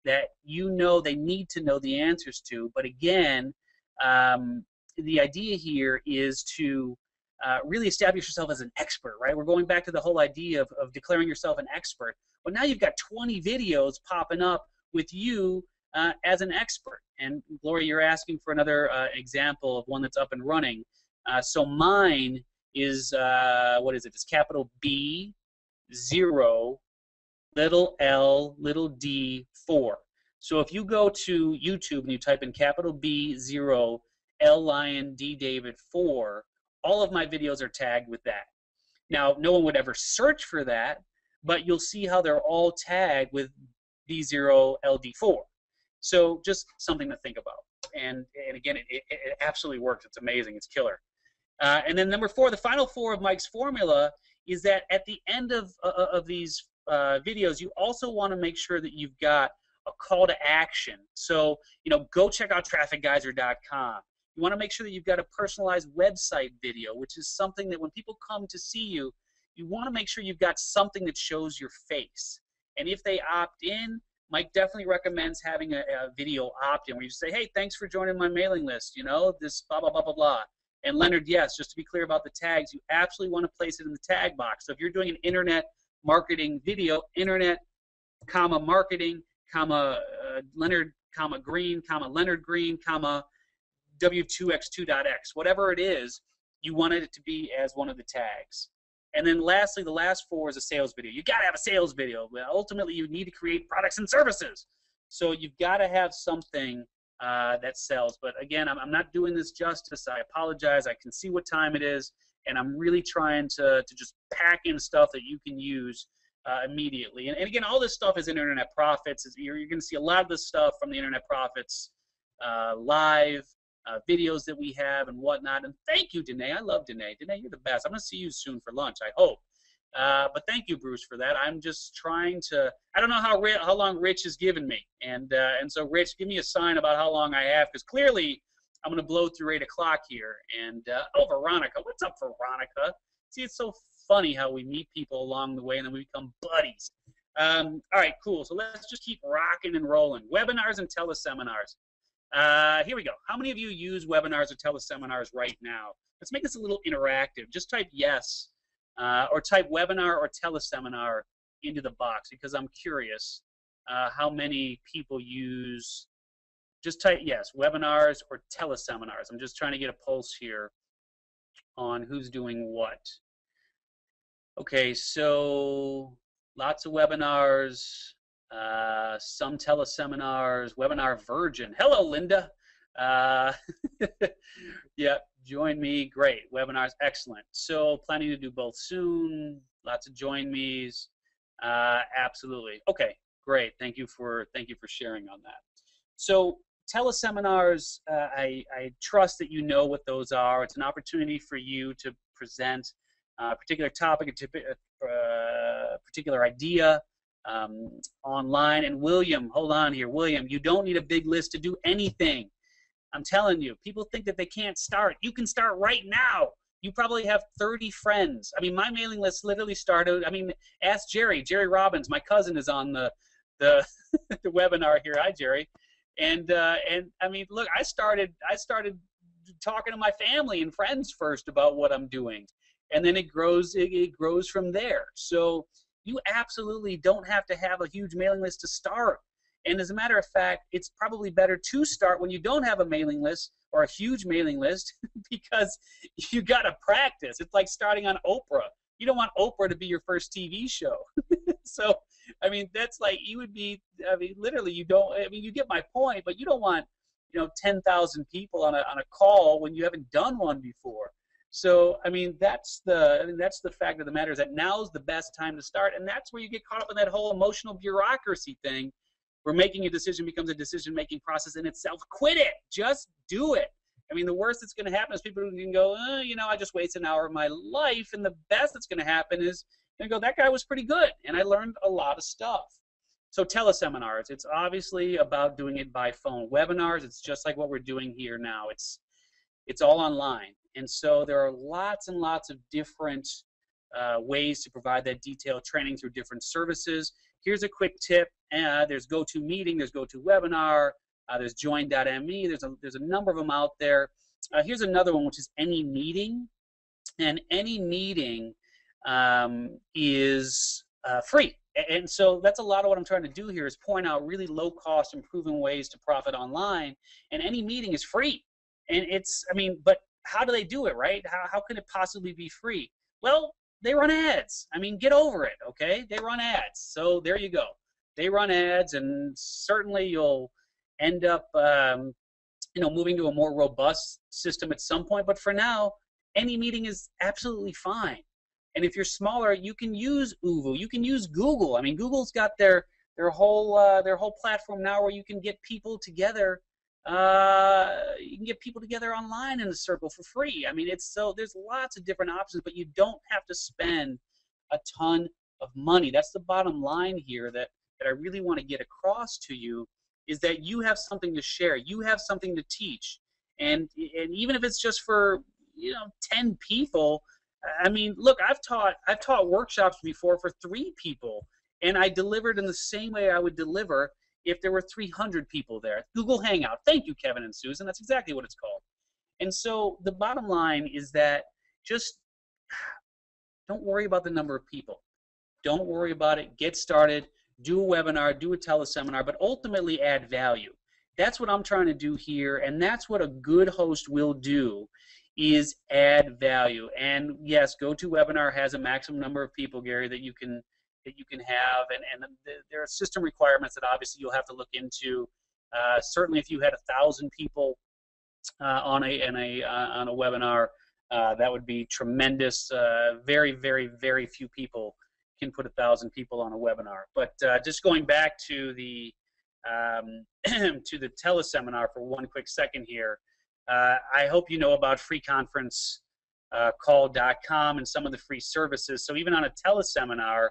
that you know they need to know the answers to. But again, the idea here is to really establish yourself as an expert, right? We're going back to the whole idea of declaring yourself an expert. Well, now you've got 20 videos popping up with you as an expert. And Gloria, you're asking for another example of one that's up and running. So mine is, what is it? It's capital B, 0, little l, little d, 4. So if you go to YouTube and you type in capital B, 0, L Lion, D David, 4, all of my videos are tagged with that. Now, no one would ever search for that, but you'll see how they're all tagged with B0, LD4. So just something to think about. And again, it absolutely works. It's amazing. It's killer. And then number 4, the final 4 of Mike's formula is that at the end of these videos, you also want to make sure that you've got a call to action. So, go check out trafficgeyser.com. You want to make sure that you've got a personalized website video, which is something that when people come to see you, you want to make sure you've got something that shows your face. And if they opt in, Mike definitely recommends having a video opt-in where you say, hey, thanks for joining my mailing list, this blah, blah, blah, blah, blah. And Leonard, yes, just to be clear about the tags, you absolutely want to place it in the tag box. So if you're doing an internet marketing video, internet, comma, marketing, comma, Leonard, comma, Green, comma, Leonard Green, comma, W2X2.X, whatever it is, you want it to be as one of the tags. And then lastly, the last 4 is a sales video. You got to have a sales video. But ultimately, you need to create products and services. So you've got to have something that sells. But again, I'm not doing this justice. I apologize. I can see what time it is, and I'm really trying to just pack in stuff that you can use immediately. And again, all this stuff is in Internet Profits. You're going to see a lot of this stuff from the Internet Profits live videos that we have and whatnot. And thank you, Danae. I love Danae. Danae, you're the best. I'm going to see you soon for lunch, I hope. But thank you, Bruce, for that. I'm just trying to, I don't know how long Rich has given me. And so, Rich, give me a sign about how long I have, because clearly I'm going to blow through 8 o'clock here. And, oh, Veronica. What's up, Veronica? See, it's so funny how we meet people along the way and then we become buddies. All right, cool. So let's just keep rocking and rolling. Webinars and teleseminars. Here we go. How many of you use webinars or teleseminars right now? Let's make this a little interactive. Just type yes or type webinar or teleseminar into the box, because I'm curious how many people use. Just type yes, webinars or teleseminars. I'm just trying to get a pulse here on who's doing what. Okay, so lots of webinars. Some teleseminars, webinar virgin. Hello, Linda. Yeah, join me. Great. Webinars, excellent. So planning to do both soon. Lots of join me's. Absolutely. Okay, great. Thank you for sharing on that. So teleseminars, I trust that you know what those are. It's an opportunity for you to present a particular topic, a particular idea. Online. And William, hold on here. William, you don't need a big list to do anything. I'm telling you, people think that they can't start. You can start right now. You probably have 30 friends. I mean, my mailing list literally started, I mean, ask Jerry Robbins. My cousin is on the the webinar here. Hi, Jerry. And I mean, look, I started talking to my family and friends first about what I'm doing. And then it grows from there. So you absolutely don't have to have a huge mailing list to start. And as a matter of fact, it's probably better to start when you don't have a mailing list or a huge mailing list, because you got to practice. It's like starting on Oprah. You don't want Oprah to be your first TV show. So, I mean, that's like, you would be, I mean, literally you don't, I mean, you get my point, but you don't want, 10,000 people on a call when you haven't done one before. So, I mean, that's the fact of the matter, is that now's the best time to start. And that's where you get caught up in that whole emotional bureaucracy thing, where making a decision becomes a decision-making process in itself. Quit it. Just do it. I mean, the worst that's going to happen is people can go, I just wasted an hour of my life. And the best that's going to happen is going to go, that guy was pretty good, and I learned a lot of stuff. So teleseminars, it's obviously about doing it by phone. Webinars, it's just like what we're doing here now. It's all online. And so there are lots and lots of different ways to provide that detailed training through different services. Here's a quick tip. There's GoToMeeting, there's GoToWebinar, there's Join.me. There's a number of them out there. Here's another one, which is AnyMeeting. And AnyMeeting is free. And so that's a lot of what I'm trying to do here, is point out really low-cost and proven ways to profit online. And AnyMeeting is free. And it's, I mean, but how do they do it, right? How can it possibly be free? Well, they run ads. I mean, get over it, okay? They run ads. So there you go. They run ads, and certainly you'll end up, moving to a more robust system at some point. But for now, any meeting is absolutely fine. And if you're smaller, you can use Uvu. You can use Google. I mean, Google's got their whole platform now where you can get people together. You can get people together online in a circle for free. I mean, there's lots of different options, but you don't have to spend a ton of money. That's the bottom line here that I really want to get across to you, is that you have something to share. You have something to teach. And even if it's just for 10 people, I mean, look, I've taught workshops before for 3 people, and I delivered in the same way I would deliver if there were 300 people there. Google Hangout. Thank you, Kevin and Susan. That's exactly what it's called. And so the bottom line is that just don't worry about the number of people. Don't worry about it. Get started. Do a webinar, do a teleseminar, but ultimately add value. That's what I'm trying to do here, and that's what a good host will do, is add value. And yes, GoToWebinar has a maximum number of people, Gary, that you can have, and there are system requirements that obviously you'll have to look into. Certainly, if you had 1,000 people on a webinar, that would be tremendous. Very, very, very few people can put 1,000 people on a webinar. But just going back to the to the teleseminar for one quick second here, I hope you know about freeconferencecall.com and some of the free services. So even on a teleseminar,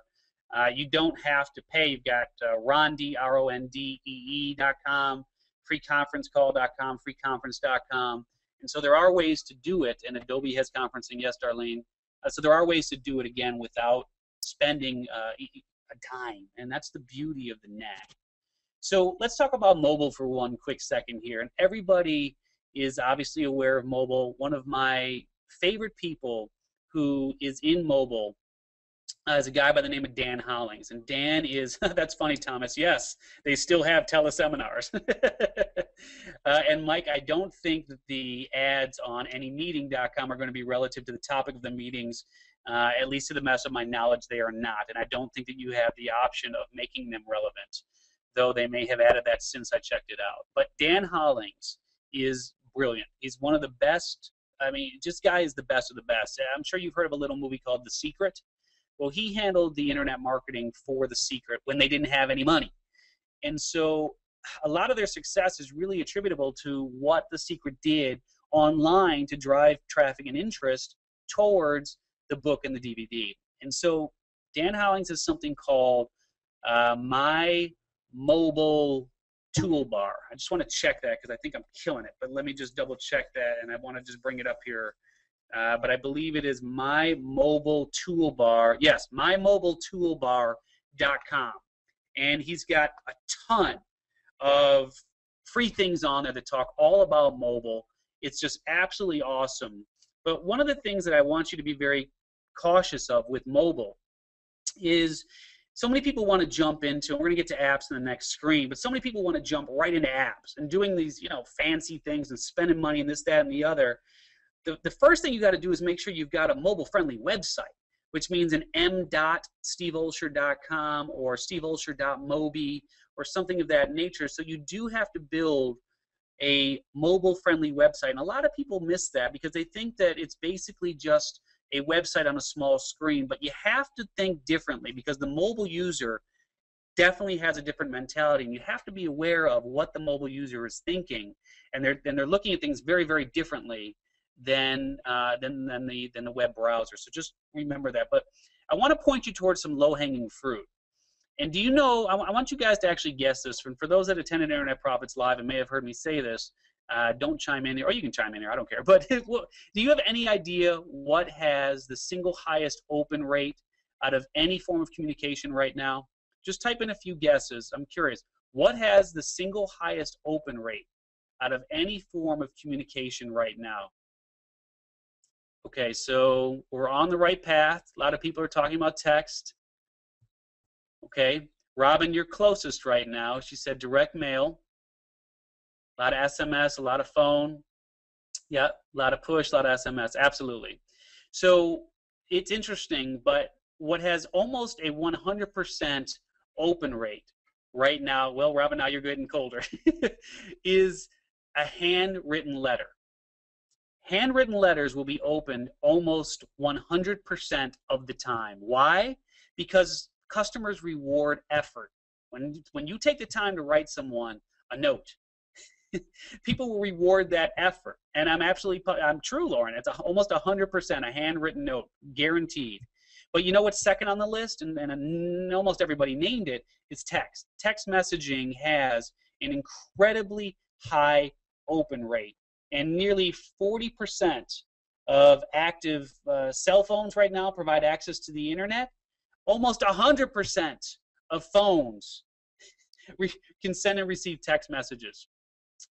you don't have to pay. You've got Rondee, RONDEE.com, freeconferencecall.com, freeconference.com. And so there are ways to do it, and Adobe has conferencing, yes, Darlene. So there are ways to do it, again, without spending a dime, and that's the beauty of the net. So let's talk about mobile for one quick second here. And everybody is obviously aware of mobile. One of my favorite people who is in mobile is a guy by the name of Dan Hollings. And Dan is, that's funny, Thomas, yes, they still have teleseminars. And Mike, I don't think that the ads on anymeeting.com are going to be relative to the topic of the meetings. At least to the best of my knowledge, they are not. And I don't think that you have the option of making them relevant, though they may have added that since I checked it out. But Dan Hollings is brilliant. He's one of the best. I mean, this guy is the best of the best. I'm sure you've heard of a little movie called The Secret. Well, he handled the internet marketing for The Secret when they didn't have any money. And so a lot of their success is really attributable to what The Secret did online to drive traffic and interest towards the book and the DVD. And so Dan Hollings has something called My Mobile Toolbar. I just want to check that because I think I'm killing it, but let me just double check that, and I want to just bring it up here. But I believe it is My Mobile Toolbar. Yes, mymobiletoolbar.com. And he's got a ton of free things on there that talk all about mobile. It's just absolutely awesome. But one of the things that I want you to be very cautious of with mobile is so many people want to jump into, and we're going to get to apps in the next screen, but so many people want to jump right into apps and doing these, fancy things and spending money and this, that, and the other. The first thing you got to do is make sure you've got a mobile-friendly website, which means an m.steveolsher.com or steveolsher.mobi or something of that nature. So you do have to build a mobile-friendly website. And a lot of people miss that because they think that it's basically just a website on a small screen. But you have to think differently because the mobile user definitely has a different mentality, and you have to be aware of what the mobile user is thinking. And they're looking at things very, very differently than the web browser. So just remember that. But I want to point you towards some low-hanging fruit. And do you know, I want you guys to actually guess this. For those that attended Internet Profits Live and may have heard me say this, don't chime in here, or you can chime in here, I don't care. But do you have any idea what has the single highest open rate out of any form of communication right now? Just type in a few guesses. I'm curious. What has the single highest open rate out of any form of communication right now? Okay, so we're on the right path. A lot of people are talking about text. Okay, Robin, you're closest right now. She said direct mail, a lot of SMS, a lot of phone. Yeah, a lot of push, a lot of SMS, absolutely. So it's interesting, but what has almost a 100% open rate right now, well, Robin, now you're getting colder, is a handwritten letter. Handwritten letters will be opened almost 100% of the time. Why? Because customers reward effort. When you take the time to write someone a note, people will reward that effort. And I'm true, Lauren. It's almost 100% a handwritten note, guaranteed. But you know what's second on the list, and almost everybody named it, is text. Text messaging has an incredibly high open rate, and nearly 40% of active cell phones right now provide access to the internet. Almost 100% of phones can send and receive text messages.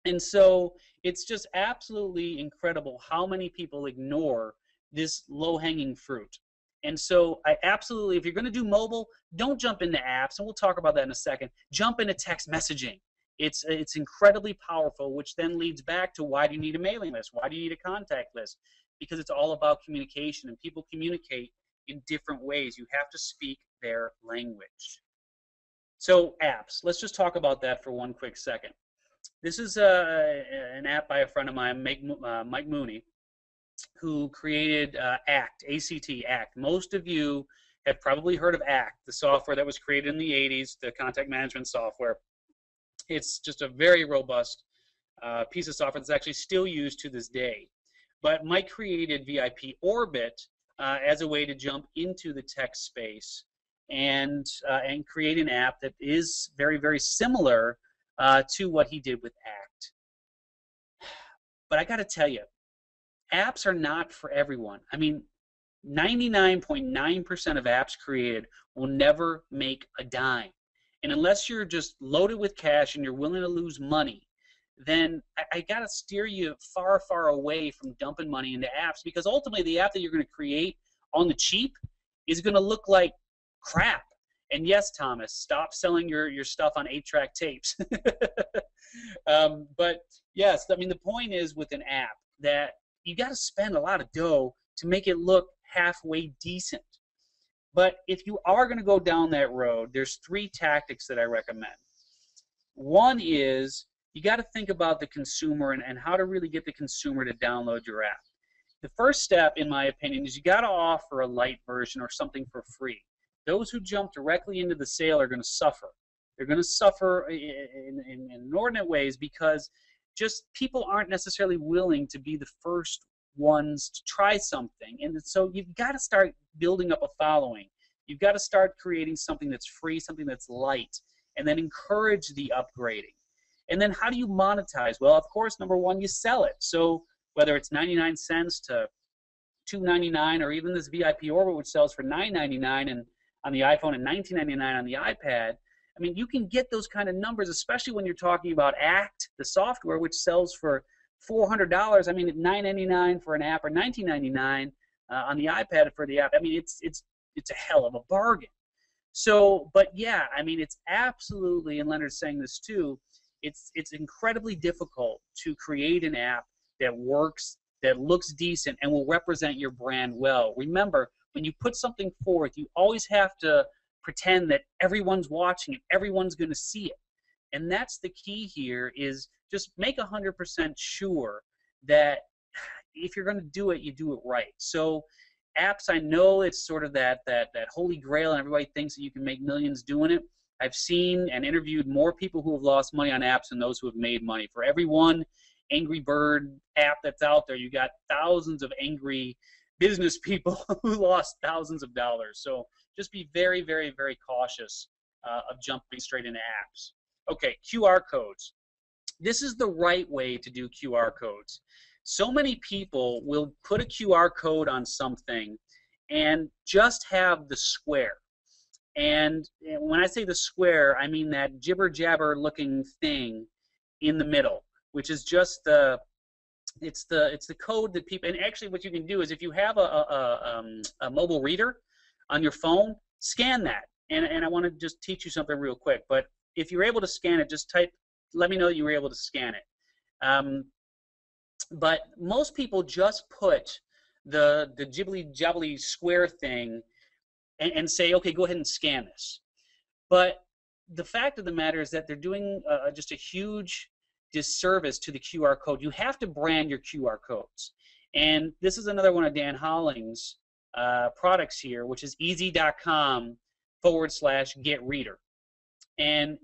And so it's just absolutely incredible how many people ignore this low-hanging fruit. And so I absolutely, if you're going to do mobile, don't jump into apps, and we'll talk about that in a second. Jump into text messaging. It's incredibly powerful, which then leads back to, why do you need a mailing list? Why do you need a contact list? Because it's all about communication, and people communicate in different ways. You have to speak their language. So apps, let's just talk about that for one quick second. This is an app by a friend of mine, Mike Mooney, who created ACT, A-C-T, ACT. Most of you have probably heard of ACT, the software that was created in the 80s, the contact management software. It's just a very robust piece of software that's actually still used to this day. But Mike created VIP Orbit as a way to jump into the text space and create an app that is very, very similar to what he did with ACT. But I got to tell you, apps are not for everyone. I mean, 99.9% of apps created will never make a dime. And unless you're just loaded with cash and you're willing to lose money, then I got to steer you far, far away from dumping money into apps, because ultimately the app that you're going to create on the cheap is going to look like crap. And yes, Thomas, stop selling your stuff on 8-track tapes. But yes, I mean, the point is with an app that you got to spend a lot of dough to make it look halfway decent. But if you are going to go down that road, there's 3 tactics that I recommend. One is you got to think about the consumer and how to really get the consumer to download your app. The first step, in my opinion, is you got to offer a light version or something for free. Those who jump directly into the sale are going to suffer. They're going to suffer in inordinate ways, because just people aren't necessarily willing to be the first ones to try something. And so you've got to start building up a following. You've got to start creating something that's free, something that's light, and then encourage the upgrading. And then how do you monetize? Well, of course, number one, you sell it. So whether it's 99 cents to $2.99, or even this VIP Orbit, which sells for $9.99 and on the iPhone and $19.99 on the iPad, I mean, you can get those kind of numbers, especially when you're talking about ACT, the software, which sells for $400. I mean, at $9.99 for an app, or $19.99 on the iPad for the app. I mean, it's a hell of a bargain. So, but yeah, I mean, it's absolutely, and Leonard's saying this too, it's incredibly difficult to create an app that works, that looks decent, and will represent your brand well. Remember, when you put something forth, you always have to pretend that everyone's watching it, everyone's going to see it. And that's the key here, is just make 100% sure that if you're going to do it, you do it right. So apps, I know it's sort of that holy grail, and everybody thinks that you can make millions doing it. I've seen and interviewed more people who have lost money on apps than those who have made money. For every one Angry Bird app that's out there, you got thousands of angry business people who lost thousands of dollars. So just be very, very, very cautious of jumping straight into apps. Okay, QR codes. This is the right way to do QR codes. So many people will put a QR code on something and just have the square. And when I say the square, I mean that jibber-jabber looking thing in the middle, which is just it's the code that people, and actually what you can do is, if you have a mobile reader on your phone, scan that. And I want to just teach you something real quick, but if you're able to scan it, just type, let me know you were able to scan it. But most people just put the jibbly jabbly square thing and say, okay, go ahead and scan this. But the fact of the matter is that they're doing just a huge disservice to the QR code. You have to brand your QR codes. And this is another one of Dan Holling's products here, which is easy.com/getreader. And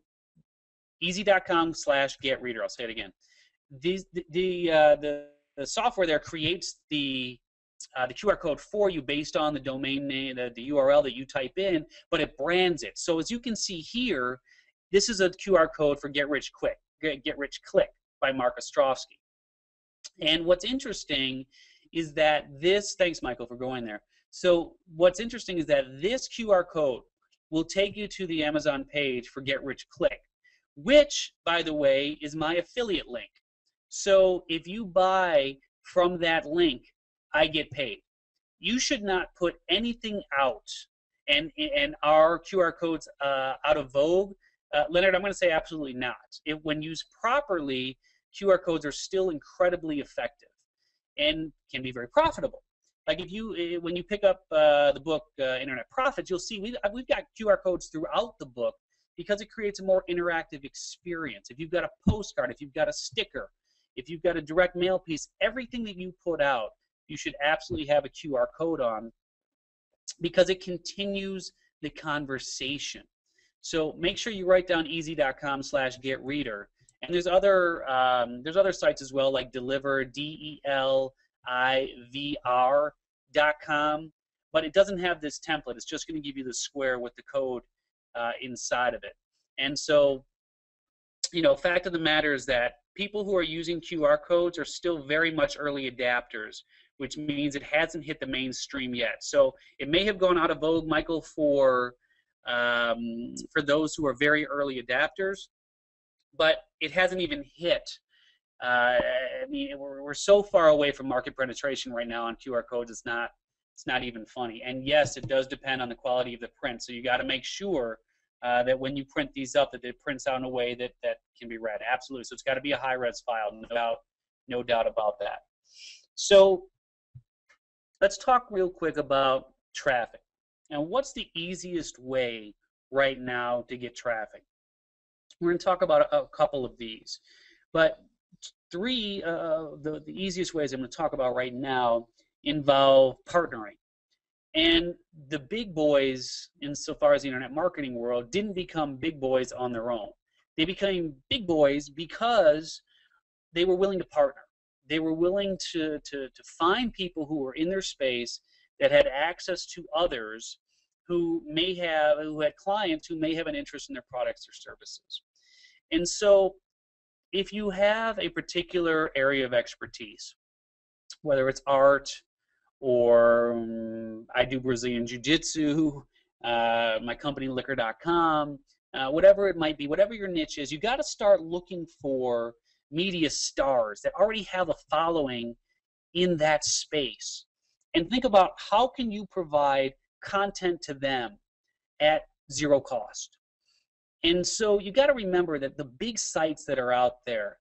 easy.com/getreader. I'll say it again. The software there creates the QR code for you based on the domain name, the URL that you type in, but it brands it. So as you can see here, this is a QR code for Get Rich Quick by Mark Ostrovsky. And what's interesting is that this, thanks Michael for going there. So what's interesting is that this QR code will take you to the Amazon page for Get Rich Quick, which, by the way, is my affiliate link. So if you buy from that link, I get paid. You should not put anything out and our QR codes out of vogue. Leonard, I'm going to say absolutely not. When used properly, QR codes are still incredibly effective and can be very profitable. Like when you pick up the book Internet Profits, you'll see we've got QR codes throughout the book because it creates a more interactive experience. If you've got a postcard, if you've got a sticker, if you've got a direct mail piece, everything that you put out, you should absolutely have a QR code on because it continues the conversation. So make sure you write down easy.com/getreader. And there's other sites as well, like Deliver, DELIVR.com, but it doesn't have this template. It's just going to give you the square with the code inside of it. And so, fact of the matter is that people who are using QR codes are still very much early adapters, which means it hasn't hit the mainstream yet. So it may have gone out of vogue, Michael, for those who are very early adapters, but it hasn't even hit. I mean, we're so far away from market penetration right now on QR codes. It's not even funny. And yes, it does depend on the quality of the print. So you got to make sure that when you print these up, that it prints out in a way that can be read. Absolutely. So it's got to be a high-res file, no doubt about that. So let's talk real quick about traffic. And what's the easiest way right now to get traffic? We're going to talk about a couple of these, but three, the easiest ways I'm going to talk about right now involve partnering. And the big boys, insofar as the internet marketing world, didn't become big boys on their own. They became big boys because they were willing to partner. They were willing to find people who were in their space that had access to others who had clients who may have an interest in their products or services. And so if you have a particular area of expertise, whether it's art or I do Brazilian Jiu-Jitsu, my company liquor.com, whatever it might be, whatever your niche is, you got to start looking for media stars that already have a following in that space. And think about how can you provide content to them at zero cost. And so you got to remember that the big sites that are out there,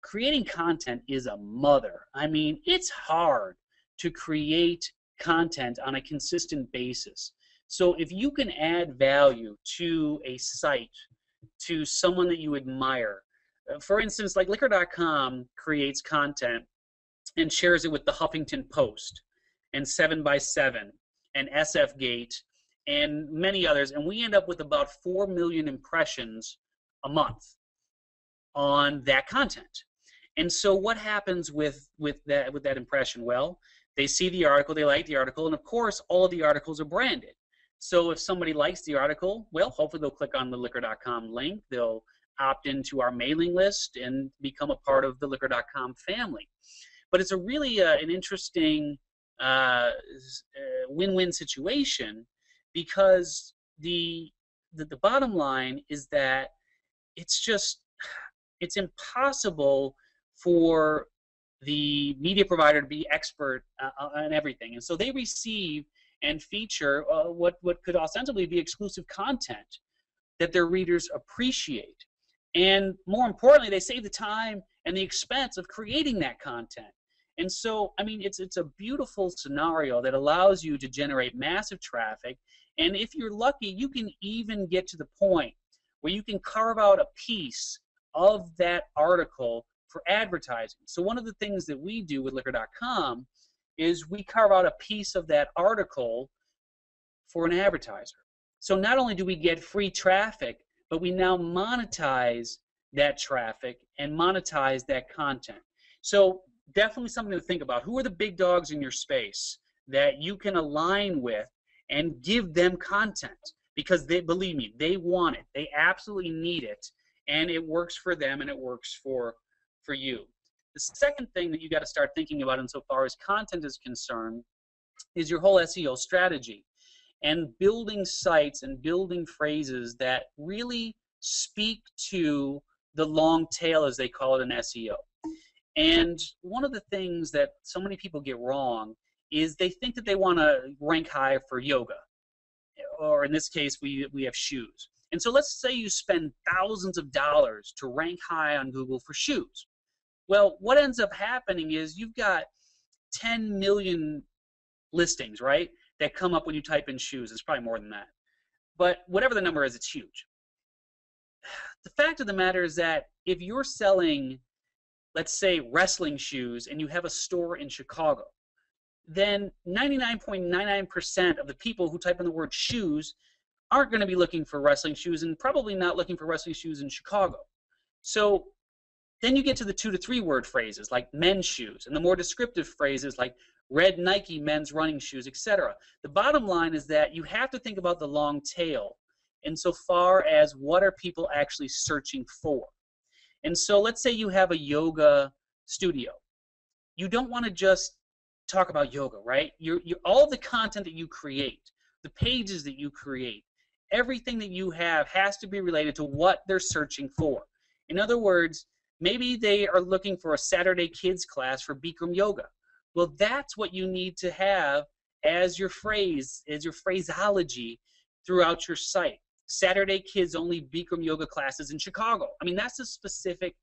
creating content is a mother. I mean, it's hard to create content on a consistent basis. So if you can add value to a site, to someone that you admire, for instance, like liquor.com creates content and shares it with the Huffington Post and 7x7 and SF Gate and many others, and we end up with about 4 million impressions a month on that content. And so what happens with that impression? Well, they see the article, they like the article, and of course all of the articles are branded. So if somebody likes the article, well, hopefully they'll click on the liquor.com link, they'll opt into our mailing list and become a part of the liquor.com family. But it's a really an interesting win-win situation, because the bottom line is that it's impossible for the media provider to be expert on everything, and so they receive and feature what could ostensibly be exclusive content that their readers appreciate. And more importantly, they save the time and the expense of creating that content. And so, I mean, it's a beautiful scenario that allows you to generate massive traffic. And if you're lucky, you can even get to the point where you can carve out a piece of that article for advertising. So one of the things that we do with liquor.com is we carve out a piece of that article for an advertiser. So not only do we get free traffic, but we now monetize that traffic and monetize that content. So definitely something to think about. Who are the big dogs in your space that you can align with and give them content? Because they, believe me, they want it. They absolutely need it, and it works for them and it works for you. The second thing that you got to start thinking about insofar as content is concerned is your whole SEO strategy and building sites and building phrases that really speak to the long tail, as they call it in SEO. And one of the things that so many people get wrong is they think that they want to rank high for yoga, or in this case, we have shoes. And so let's say you spend thousands of dollars to rank high on Google for shoes. Well, what ends up happening is you've got 10 million listings, right, that come up when you type in shoes. It's probably more than that. But whatever the number is, it's huge. The fact of the matter is that if you're selling, let's say, wrestling shoes and you have a store in Chicago, then 99.99% of the people who type in the word shoes aren't going to be looking for wrestling shoes and probably not looking for wrestling shoes in Chicago. So then you get to the 2 to 3 word phrases like men's shoes and the more descriptive phrases like red Nike men's running shoes, etc. The bottom line is that you have to think about the long tail insofar as what are people actually searching for. And so let's say you have a yoga studio. You don't want to just talk about yoga, right? All the content that you create, the pages that you create, everything that you have has to be related to what they're searching for. In other words, maybe they are looking for a Saturday kids class for Bikram yoga. Well, that's what you need to have as your phrase, as your phraseology throughout your site. Saturday kids only Bikram yoga classes in Chicago. I mean, that's as specific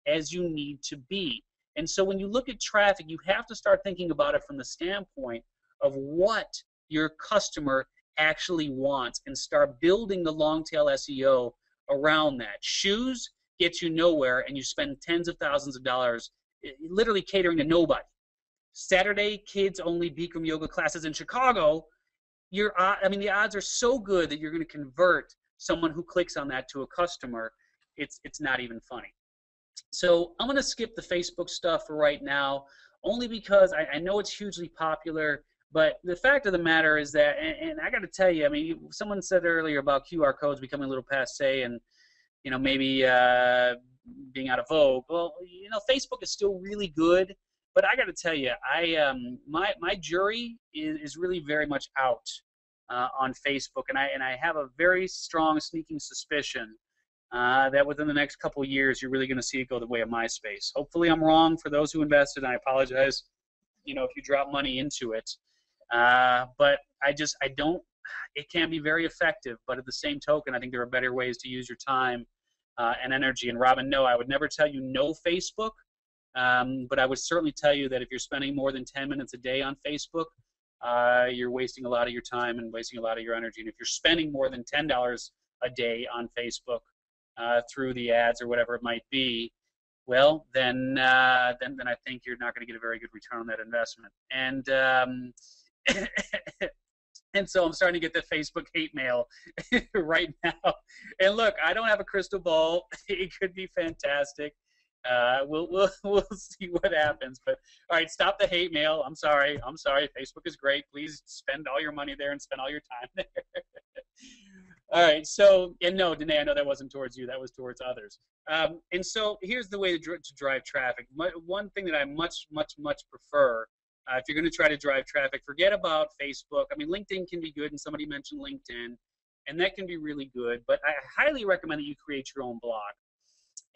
as you need to be. And so when you look at traffic, you have to start thinking about it from the standpoint of what your customer actually wants and start building the long tail SEO around that. Shoes get you nowhere and you spend tens of thousands of dollars literally catering to nobody. Saturday kids only Bikram yoga classes in Chicago, I mean, the odds are so good that you're going to convert someone who clicks on that to a customer. It's not even funny. So I'm going to skip the Facebook stuff for right now, only because I know it's hugely popular, but the fact of the matter is that, and I got to tell you, I mean, someone said earlier about QR codes becoming a little passé and, you know, maybe being out of vogue. Well, you know, Facebook is still really good, but I got to tell you, my jury is really very much out on Facebook, and I have a very strong sneaking suspicion that within the next couple of years, you're really going to see it go the way of MySpace. Hopefully, I'm wrong for those who invested, and I apologize, you know, if you drop money into it. But I don't. It can be very effective, but at the same token, I think there are better ways to use your time and energy. And Robin, no, I would never tell you no Facebook. But I would certainly tell you that if you're spending more than 10 minutes a day on Facebook, you're wasting a lot of your time and wasting a lot of your energy. And if you're spending more than $10 a day on Facebook through the ads or whatever it might be, well, then I think you're not going to get a very good return on that investment. And and so I'm starting to get the Facebook hate mail right now. And look, I don't have a crystal ball. It could be fantastic. We'll see what happens. But all right, stop the hate mail. I'm sorry. Facebook is great. Please spend all your money there and spend all your time there. All right. So, and no, Danae, I know that wasn't towards you. That was towards others. And so here's the way to drive traffic. One thing that I much prefer, if you're going to try to drive traffic, forget about Facebook. I mean, LinkedIn can be good, and somebody mentioned LinkedIn, and that can be really good. But I highly recommend that you create your own blog.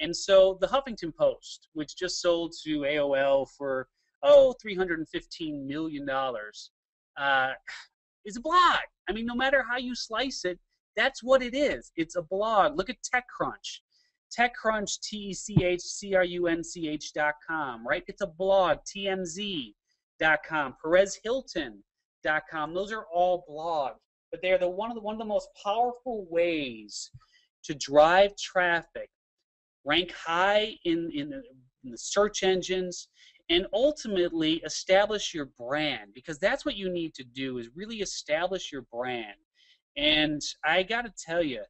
And so the Huffington Post, which just sold to AOL for, $315 million, is a blog. I mean, no matter how you slice it, that's what it is. It's a blog. Look at TechCrunch. TechCrunch, TechCrunch.com, right? It's a blog, TMZ.com, PerezHilton.com. Those are all blogs, but they're one of the most powerful ways to drive traffic, rank high in the search engines, and ultimately establish your brand, because that's what you need to do, is really establish your brand. And I got to tell you,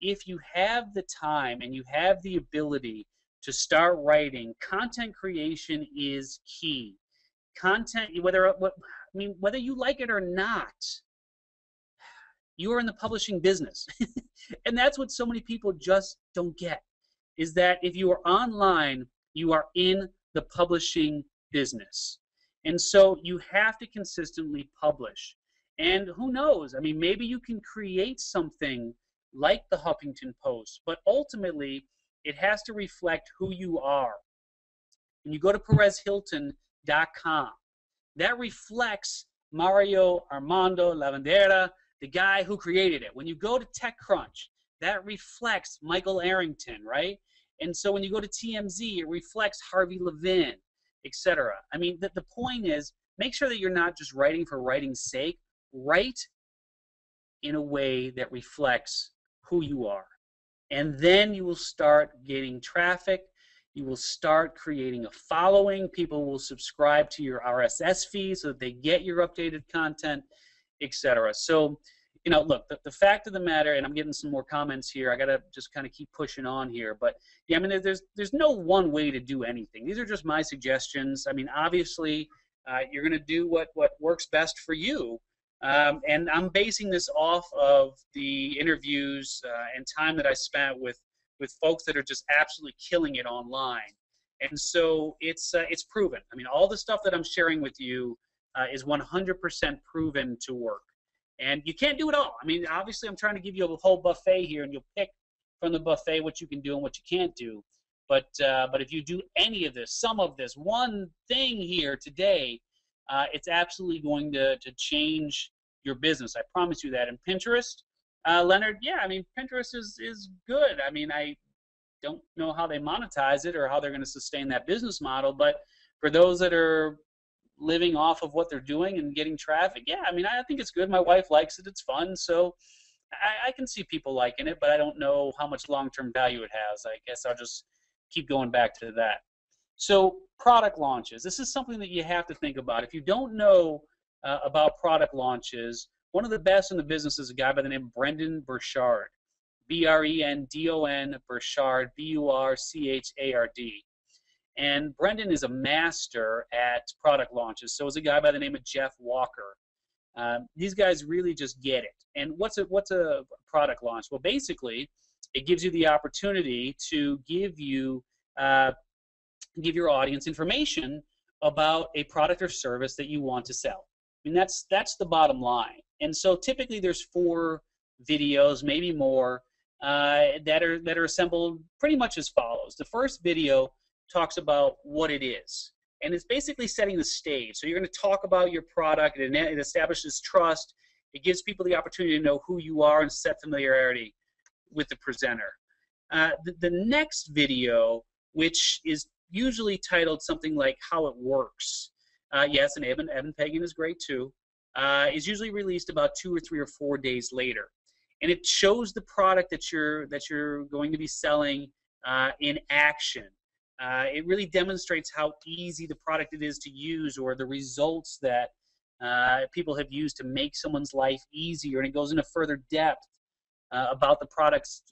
if you have the time and you have the ability to start writing, content creation is key. Content, whether you like it or not, you are in the publishing business. And that's what so many people just don't get, is that if you are online, you are in the publishing business. And so you have to consistently publish. And who knows, I mean, maybe you can create something like the Huffington Post, but ultimately it has to reflect who you are. When you go to PerezHilton.com, that reflects Mario Armando Lavandera, the guy who created it. When you go to TechCrunch, that reflects Michael Arrington, right? And so when you go to TMZ, it reflects Harvey Levin, etc. I mean, the point is, make sure that you're not just writing for writing's sake. Write in a way that reflects who you are. And then you will start getting traffic. You will start creating a following. People will subscribe to your RSS feed so that they get your updated content, etc. So, you know, look, the fact of the matter, and I'm getting some more comments here. I got to just kind of keep pushing on here. But, yeah, I mean, there's no one way to do anything. These are just my suggestions. I mean, obviously, you're going to do what works best for you. And I'm basing this off of the interviews and time that I spent with folks that are just absolutely killing it online. And so it's proven. I mean, all the stuff that I'm sharing with you is 100% proven to work. And you can't do it all. I mean, obviously, I'm trying to give you a whole buffet here, and you'll pick from the buffet what you can do and what you can't do. But if you do any of this, some of this, one thing here today, it's absolutely going to change your business. I promise you that. And Pinterest, Leonard, yeah, I mean, Pinterest is good. I mean, I don't know how they monetize it or how they're going to sustain that business model, but for those that are living off of what they're doing and getting traffic, yeah, I mean, I think it's good. My wife likes it. It's fun. So I can see people liking it, but I don't know how much long-term value it has. I guess I'll just keep going back to that. So product launches. This is something that you have to think about. If you don't know about product launches, one of the best in the business is a guy by the name of Brendan Burchard. Brendon Burchard, Burchard. And Brendan is a master at product launches. So is a guy by the name of Jeff Walker. These guys really just get it. And what's a product launch? Well, basically, it gives you the opportunity to give your audience information about a product or service that you want to sell. I mean, that's the bottom line. And so typically there's 4 videos, maybe more, that are assembled pretty much as follows. The first video talks about what it is, and it's basically setting the stage. So you're going to talk about your product, and it establishes trust. It gives people the opportunity to know who you are and set familiarity with the presenter. The next video, which is usually titled something like How It Works, yes, and Evan Pagan is great too, is usually released about 2 or 3 or 4 days later. And it shows the product that you're going to be selling in action. It really demonstrates how easy the product it is to use, or the results that people have used to make someone's life easier, and it goes into further depth about the product's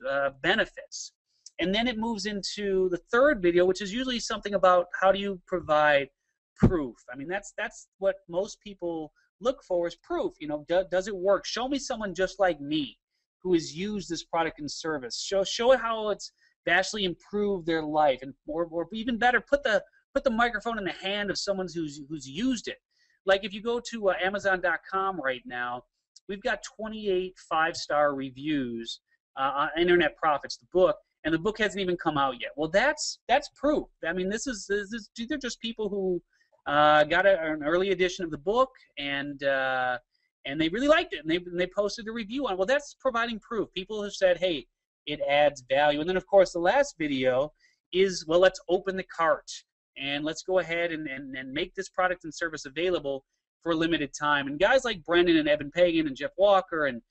benefits. And then it moves into the third video, which is usually something about how do you provide proof. I mean, that's what most people look for, is proof. You know, does it work? Show me someone just like me who has used this product and service. Show how it's vastly improved their life, and or even better, put the microphone in the hand of someone who's used it. Like if you go to Amazon.com right now, we've got 28 5-star reviews on Internet Profits, the book, and the book hasn't even come out yet. Well, that's proof. I mean, these are just people who got an early edition of the book, and they really liked it, and they posted a review on it. Well, that's providing proof. People have said, hey, it adds value. And then, of course, the last video is, well, let's open the cart and let's go ahead and make this product and service available for a limited time. And guys like Brendan and Evan Pagan and Jeff Walker and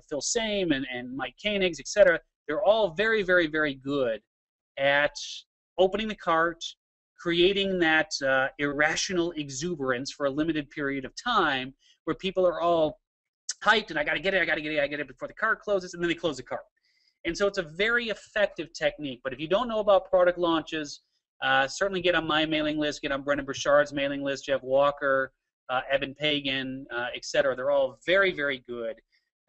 Phil Same and Mike Koenigs, etc., they're all very, very, very good at opening the cart, creating that irrational exuberance for a limited period of time where people are all hyped and I got to get it before the cart closes, and then they close the cart. And so it's a very effective technique. But if you don't know about product launches, certainly get on my mailing list, get on Brendan Burchard's mailing list, Jeff Walker, Evan Pagan, etc. They're all very, very good.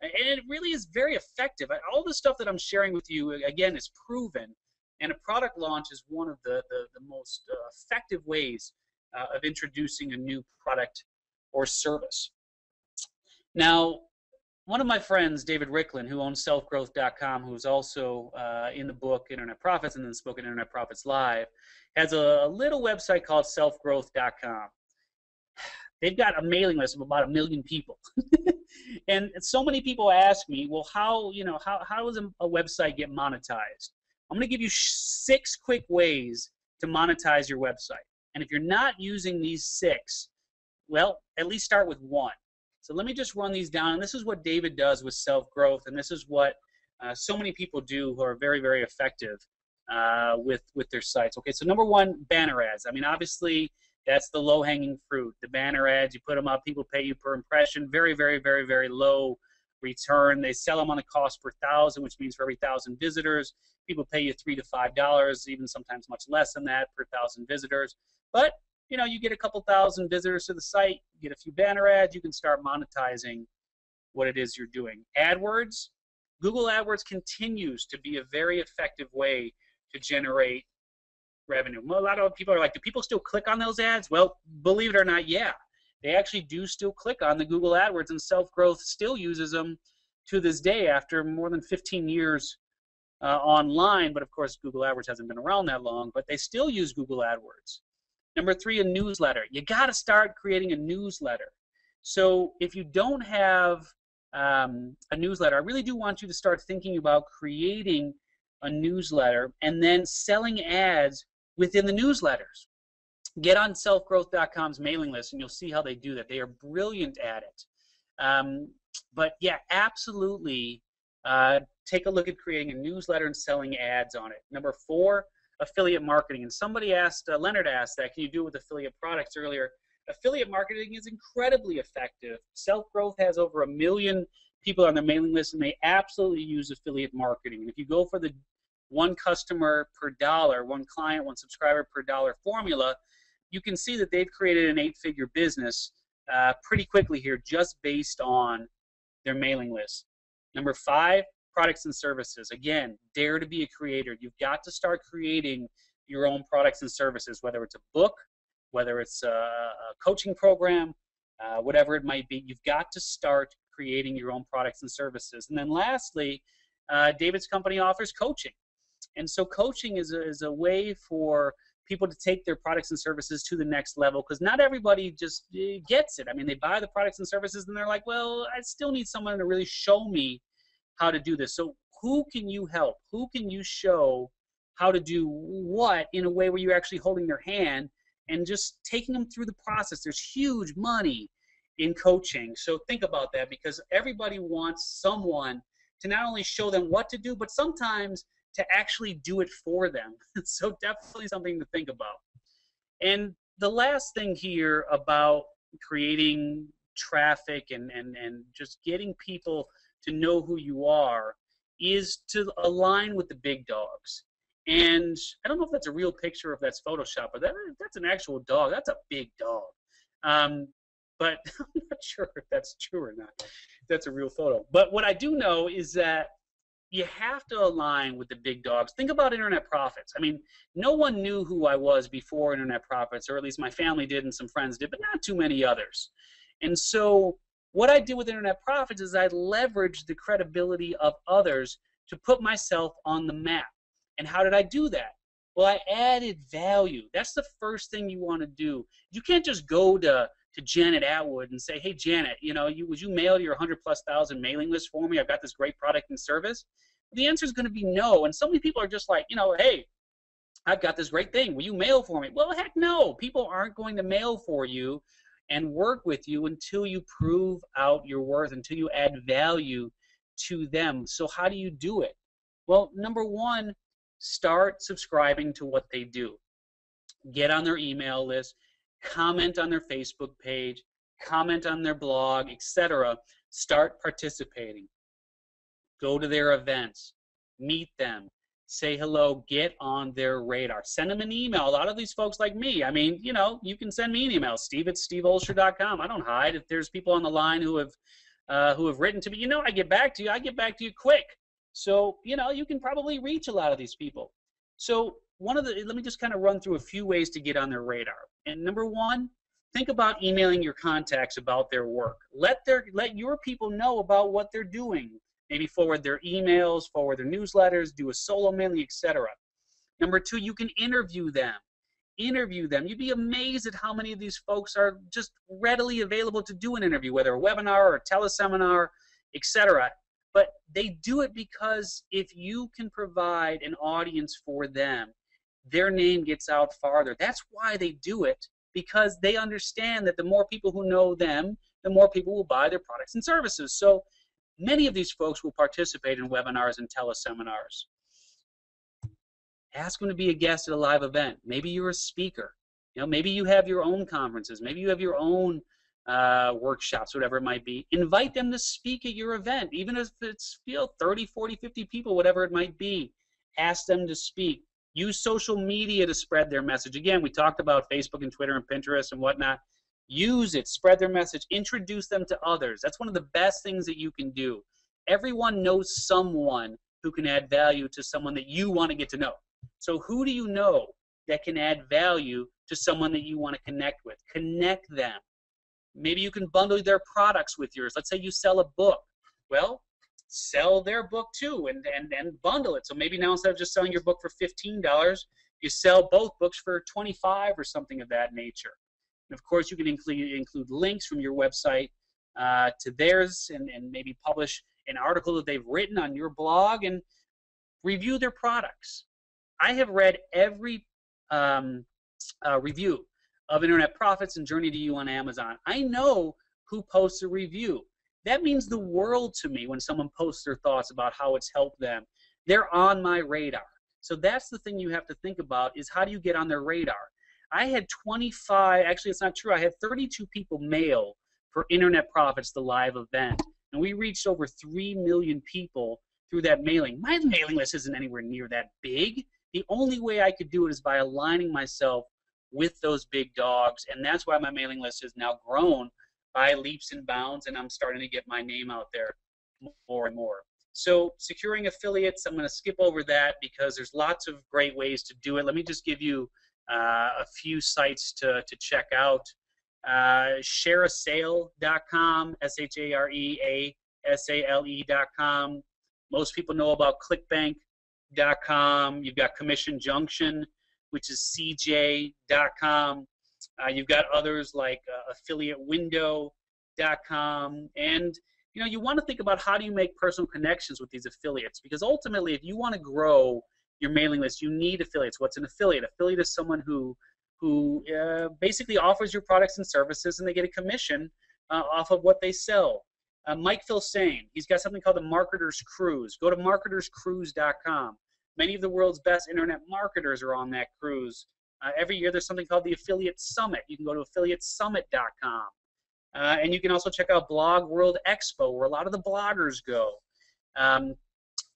And it really is very effective. All the stuff that I'm sharing with you, again, is proven. And a product launch is one of the most effective ways of introducing a new product or service. Now, one of my friends, David Ricklin, who owns selfgrowth.com, who's also in the book Internet Profits and then spoken Internet Profits Live, has a little website called selfgrowth.com. They've got a mailing list of about 1 million people. And so many people ask me, well, how does a website get monetized? I'm going to give you 6 quick ways to monetize your website. And if you're not using these 6, well, at least start with 1. So let me just run these down. And this is what David does with self-growth, and this is what so many people do who are very, very effective with their sites. Okay, so number 1, banner ads. I mean, obviously, that's the low-hanging fruit. The banner ads, you put them up, people pay you per impression. Very, very, very, very low return. They sell them on the cost per 1,000, which means for every 1,000 visitors, people pay you $3 to $5, even sometimes much less than that per 1,000 visitors. But you know, you get a couple thousand visitors to the site, you get a few banner ads, you can start monetizing what it is you're doing. AdWords, Google AdWords continues to be a very effective way to generate revenue. A lot of people are like, do people still click on those ads? Well, believe it or not, yeah. They actually do still click on the Google AdWords, and Self-Growth still uses them to this day after more than 15 years online. But of course, Google AdWords hasn't been around that long, but they still use Google AdWords. Number 3, a newsletter. You got to start creating a newsletter. So if you don't have a newsletter, I really do want you to start thinking about creating a newsletter and then selling ads within the newsletters. Get on selfgrowth.com's mailing list and you'll see how they do that. They are brilliant at it. But yeah, absolutely take a look at creating a newsletter and selling ads on it. Number 4, affiliate marketing. And somebody asked, Leonard asked that, can you do it with affiliate products earlier? Affiliate marketing is incredibly effective. Self-Growth has over 1 million people on their mailing list, and they absolutely use affiliate marketing. And if you go for the 1 customer per dollar, 1 client, 1 subscriber per dollar formula, you can see that they've created an 8-figure business pretty quickly here just based on their mailing list. Number 5, products and services. Again, dare to be a creator. You've got to start creating your own products and services, whether it's a book, whether it's a coaching program, whatever it might be. You've got to start creating your own products and services. And then lastly, David's company offers coaching. And so coaching is a way for people to take their products and services to the next level, because not everybody just gets it. I mean, they buy the products and services and they're like, well, I still need someone to really show me how to do this. So who can you help? Who can you show how to do what in a way where you're actually holding their hand and just taking them through the process? There's huge money in coaching. So think about that, because everybody wants someone to not only show them what to do, but sometimes to actually do it for them. So definitely something to think about. And the last thing here about creating traffic and just getting people to know who you are is to align with the big dogs. And I don't know if that's a real picture, if that's Photoshop, but that's an actual dog. That's a big dog. But I'm not sure if that's true or not. That's a real photo. But what I do know is that you have to align with the big dogs. Think about Internet Profits. I mean, no one knew who I was before Internet Profits, or at least my family did and some friends did, but not too many others. And so what I did with Internet Profits is I leveraged the credibility of others to put myself on the map. And how did I do that? Well, I added value. That's the first thing you want to do. You can't just go to Janet Atwood and say, hey, Janet, you know, would you mail your 100,000+ mailing list for me? I've got this great product and service. The answer is going to be no. And so many people are just like, hey, I've got this great thing. Will you mail for me? Well, heck no. People aren't going to mail for you and work with you until you prove out your worth, until you add value to them. So how do you do it? Well, number one, start subscribing to what they do. Get on their email list, comment on their Facebook page, comment on their blog, etc. Start participating. Go to their events, meet them, say hello, get on their radar. Send them an email. A lot of these folks like me, I mean, you can send me an email, steve@steveolsher.com. I don't hide. If there's people on the line who have written to me, I get back to you. I get back to you quick. So, you can probably reach a lot of these people. So let me just kind of run through a few ways to get on their radar. And number one, think about emailing your contacts about their work. Let your people know about what they're doing. Maybe forward their emails, forward their newsletters, do a solo mailing, etc. Number two, you can interview them. Interview them. You'd be amazed at how many of these folks are just readily available to do an interview, whether a webinar or a teleseminar, etc. But they do it because if you can provide an audience for them, their name gets out farther. That's why they do it, because they understand that the more people who know them, the more people will buy their products and services. So many of these folks will participate in webinars and teleseminars. Ask them to be a guest at a live event. Maybe you're a speaker. Maybe you have your own conferences. Maybe you have your own workshops, whatever it might be. Invite them to speak at your event, even if it's 30, 40, 50 people, whatever it might be. Ask them to speak. Use social media to spread their message. Again, we talked about Facebook and Twitter and Pinterest and whatnot. Use it, spread their message, introduce them to others. That's one of the best things that you can do. Everyone knows someone who can add value to someone that you want to get to know. So who do you know that can add value to someone that you want to connect with? Connect them. Maybe you can bundle their products with yours. Let's say you sell a book. Well, sell their book too and bundle it. So maybe now instead of just selling your book for $15, you sell both books for $25 or something of that nature. And of course, you can include links from your website to theirs and maybe publish an article that they've written on your blog and review their products. I have read every review of Internet Profits and Journey to You on Amazon. I know who posts a review. That means the world to me when someone posts their thoughts about how it's helped them. They're on my radar. So that's the thing you have to think about, is how do you get on their radar? I had 25, actually it's not true, I had 32 people mail for Internet Profits, the live event. And we reached over 3 million people through that mailing. My mailing list isn't anywhere near that big. The only way I could do it is by aligning myself with those big dogs, and that's why my mailing list has now grown by leaps and bounds, and I'm starting to get my name out there more and more. So securing affiliates, I'm going to skip over that because there's lots of great ways to do it. Let me just give you a few sites to check out. Shareasale.com, ShareASale.com. Most people know about ClickBank.com. You've got Commission Junction, which is CJ.com. You've got others like AffiliateWindow.com. And you want to think about how do you make personal connections with these affiliates, because ultimately if you want to grow your mailing list, you need affiliates. What's an affiliate? Affiliate is someone who basically offers your products and services, and they get a commission off of what they sell. Mike Filsaime, he's got something called the Marketer's Cruise. Go to marketerscruise.com. Many of the world's best internet marketers are on that cruise. Every year there's something called the Affiliate Summit. You can go to affiliatesummit.com. And you can also check out Blog World Expo, where a lot of the bloggers go.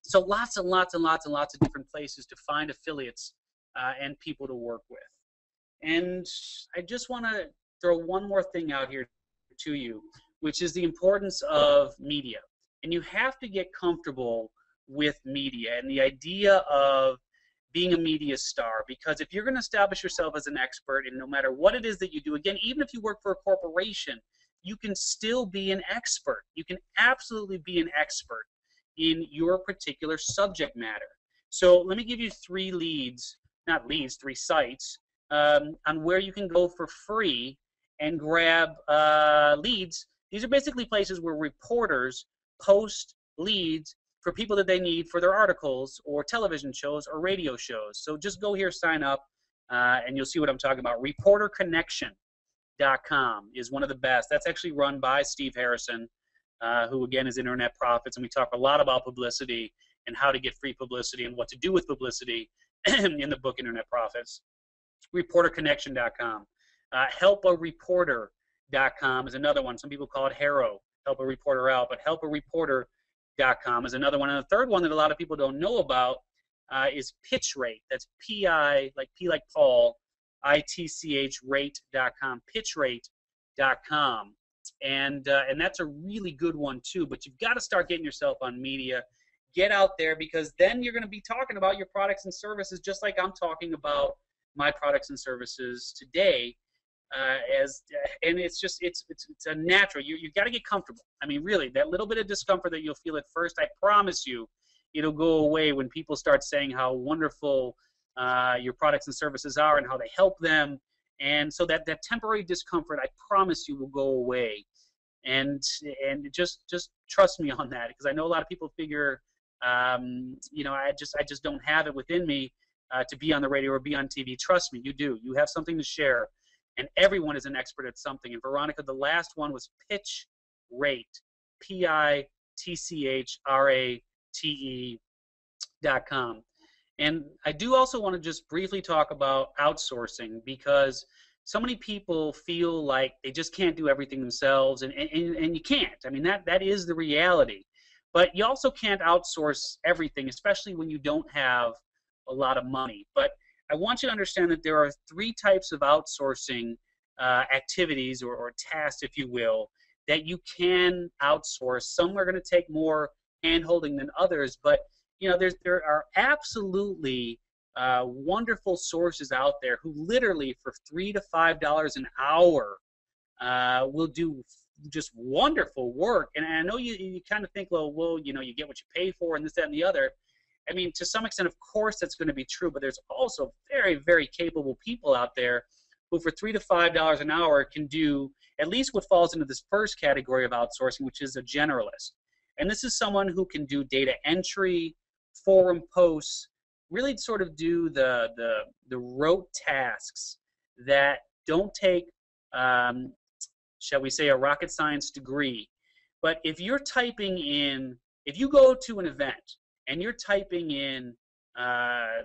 So lots and lots and lots and lots of different places to find affiliates and people to work with. And I just want to throw one more thing out here to you, which is the importance of media. And you have to get comfortable with media and the idea of being a media star, because if you're going to establish yourself as an expert in no matter what it is that you do, again, even if you work for a corporation, you can still be an expert. You can absolutely be an expert in your particular subject matter. So let me give you three sites on where you can go for free and grab leads. These are basically places where reporters post leads for people that they need for their articles or television shows or radio shows. So just go here, sign up, and you'll see what I'm talking about. ReporterConnection.com is one of the best. That's actually run by Steve Harrison, who again is Internet Profits, and we talk a lot about publicity and how to get free publicity and what to do with publicity in the book Internet Profits. ReporterConnection.com. HelpAReporter.com is another one. Some people call it Harrow, help a reporter out, but HelpAReporter.com is another one. And the third one that a lot of people don't know about is PitchRate. That's P-I, like P like Paul, I-T-C-H rate.com, PitchRate.com. And that's a really good one too, but you've got to start getting yourself on media. Get out there, because then you're going to be talking about your products and services just like I'm talking about my products and services today. And it's a natural. You've got to get comfortable. I mean, really, that little bit of discomfort that you'll feel at first, I promise you, it'll go away when people start saying how wonderful your products and services are and how they help them. And so that temporary discomfort, I promise you, will go away. And just trust me on that, because I know a lot of people figure, you know, I just don't have it within me to be on the radio or be on TV. Trust me, you do. You have something to share, and everyone is an expert at something. And Veronica, the last one was PitchRate, PitchRate.com. And I do also want to just briefly talk about outsourcing, because so many people feel like they just can't do everything themselves, and you can't. I mean, that is the reality. But you also can't outsource everything, especially when you don't have a lot of money. But I want you to understand that there are 3 types of outsourcing activities or tasks, if you will, that you can outsource. Some are going to take more hand-holding than others, but you know, there are absolutely wonderful sources out there who literally for $3 to $5 an hour will do just wonderful work. And I know you kind of think, well, you know, you get what you pay for and this, that, and the other. I mean, to some extent, of course, that's going to be true, but there's also very, very capable people out there who for $3 to $5 an hour can do at least what falls into this first category of outsourcing, which is a generalist. And this is someone who can do data entry, forum posts, really sort of do the rote tasks that don't take, shall we say, a rocket science degree. But if you're typing in, if you go to an event and you're typing in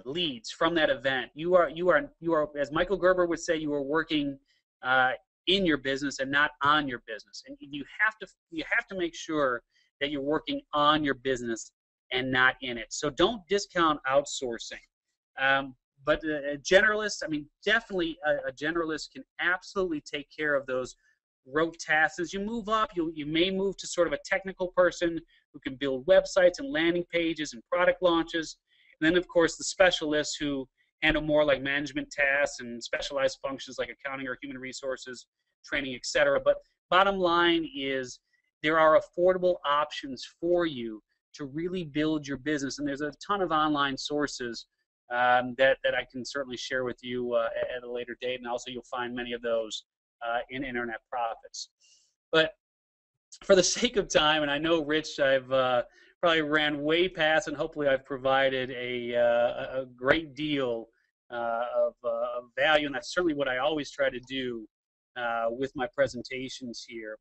leads from that event, you are, as Michael Gerber would say, you are working in your business and not on your business. And you have to make sure that you're working on your business and not in it. So don't discount outsourcing. But a generalist, I mean, definitely a generalist can absolutely take care of those rote tasks. As you move up, you may move to sort of a technical person who can build websites and landing pages and product launches. And then, of course, the specialists who handle more like management tasks and specialized functions like accounting or human resources, training, etc. But bottom line is there are affordable options for you to really build your business. And there's a ton of online sources that I can certainly share with you at a later date. And also you'll find many of those in Internet Profits. But for the sake of time, and I know, Rich, I've probably ran way past, and hopefully I've provided a great deal of value, and that's certainly what I always try to do with my presentations here.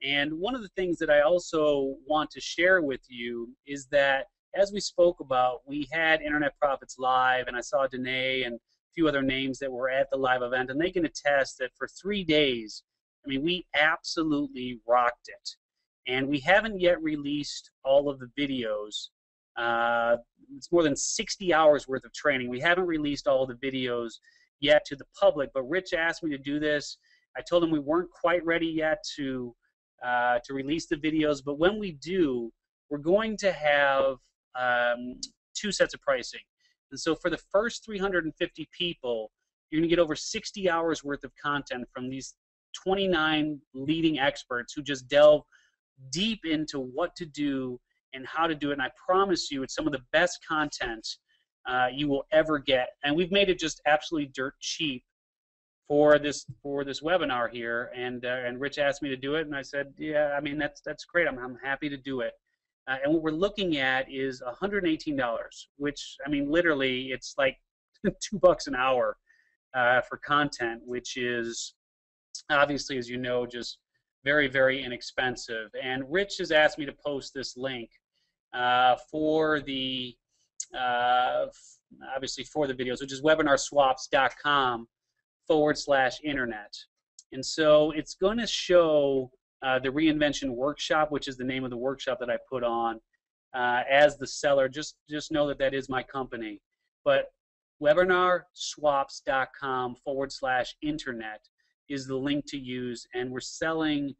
And one of the things that I also want to share with you is that, as we spoke about, we had Internet Profits Live, and I saw Danae and a few other names that were at the live event, and they can attest that for 3 days, I mean, we absolutely rocked it. And we haven't yet released all of the videos. It's more than 60 hours worth of training. We haven't released all the videos yet to the public, but Rich asked me to do this. I told him we weren't quite ready yet to release the videos, but when we do, we're going to have 2 sets of pricing. And so for the first 350 people, you're going to get over 60 hours worth of content from these 29 leading experts who just delve deep into what to do and how to do it. And I promise you, it's some of the best content you will ever get. And we've made it just absolutely dirt cheap for this webinar here. And Rich asked me to do it, and I said, yeah, I mean, that's great. I'm happy to do it. And what we're looking at is $118, which, I mean, literally, it's like $2 an hour for content, which is obviously, as you know, just very, very inexpensive. And Rich has asked me to post this link for the obviously for the videos, which is webinarswaps.com/internet. And so it's going to show the reinvention workshop, which is the name of the workshop that I put on as the seller. Just know that that is my company. But webinarswaps.com/internet is the link to use, and we're selling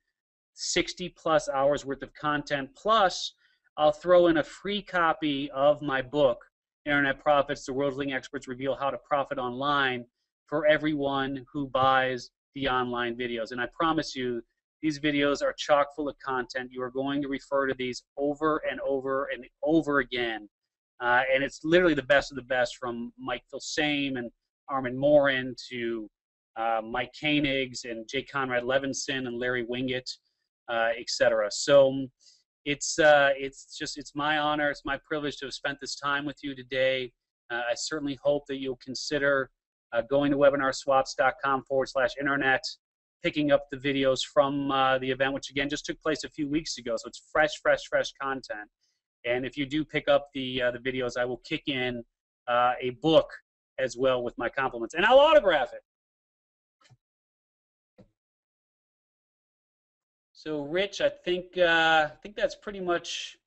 60+ hours worth of content. Plus, I'll throw in a free copy of my book, Internet Profits: The World's Leading Experts Reveal How to Profit Online, for everyone who buys the online videos. And I promise you, these videos are chock full of content. You are going to refer to these over and over and over again. And it's literally the best of the best, from Mike Filsame and Armin Morin to Mike Koenigs and J. Conrad Levinson and Larry Winget, etc. So it's my honor, it's my privilege to have spent this time with you today. I certainly hope that you'll consider going to webinarswaps.com/internet, picking up the videos from the event, which again just took place a few weeks ago. So it's fresh content. And if you do pick up the videos, I will kick in a book as well with my compliments, and I'll autograph it. So, Rich, I think that's pretty much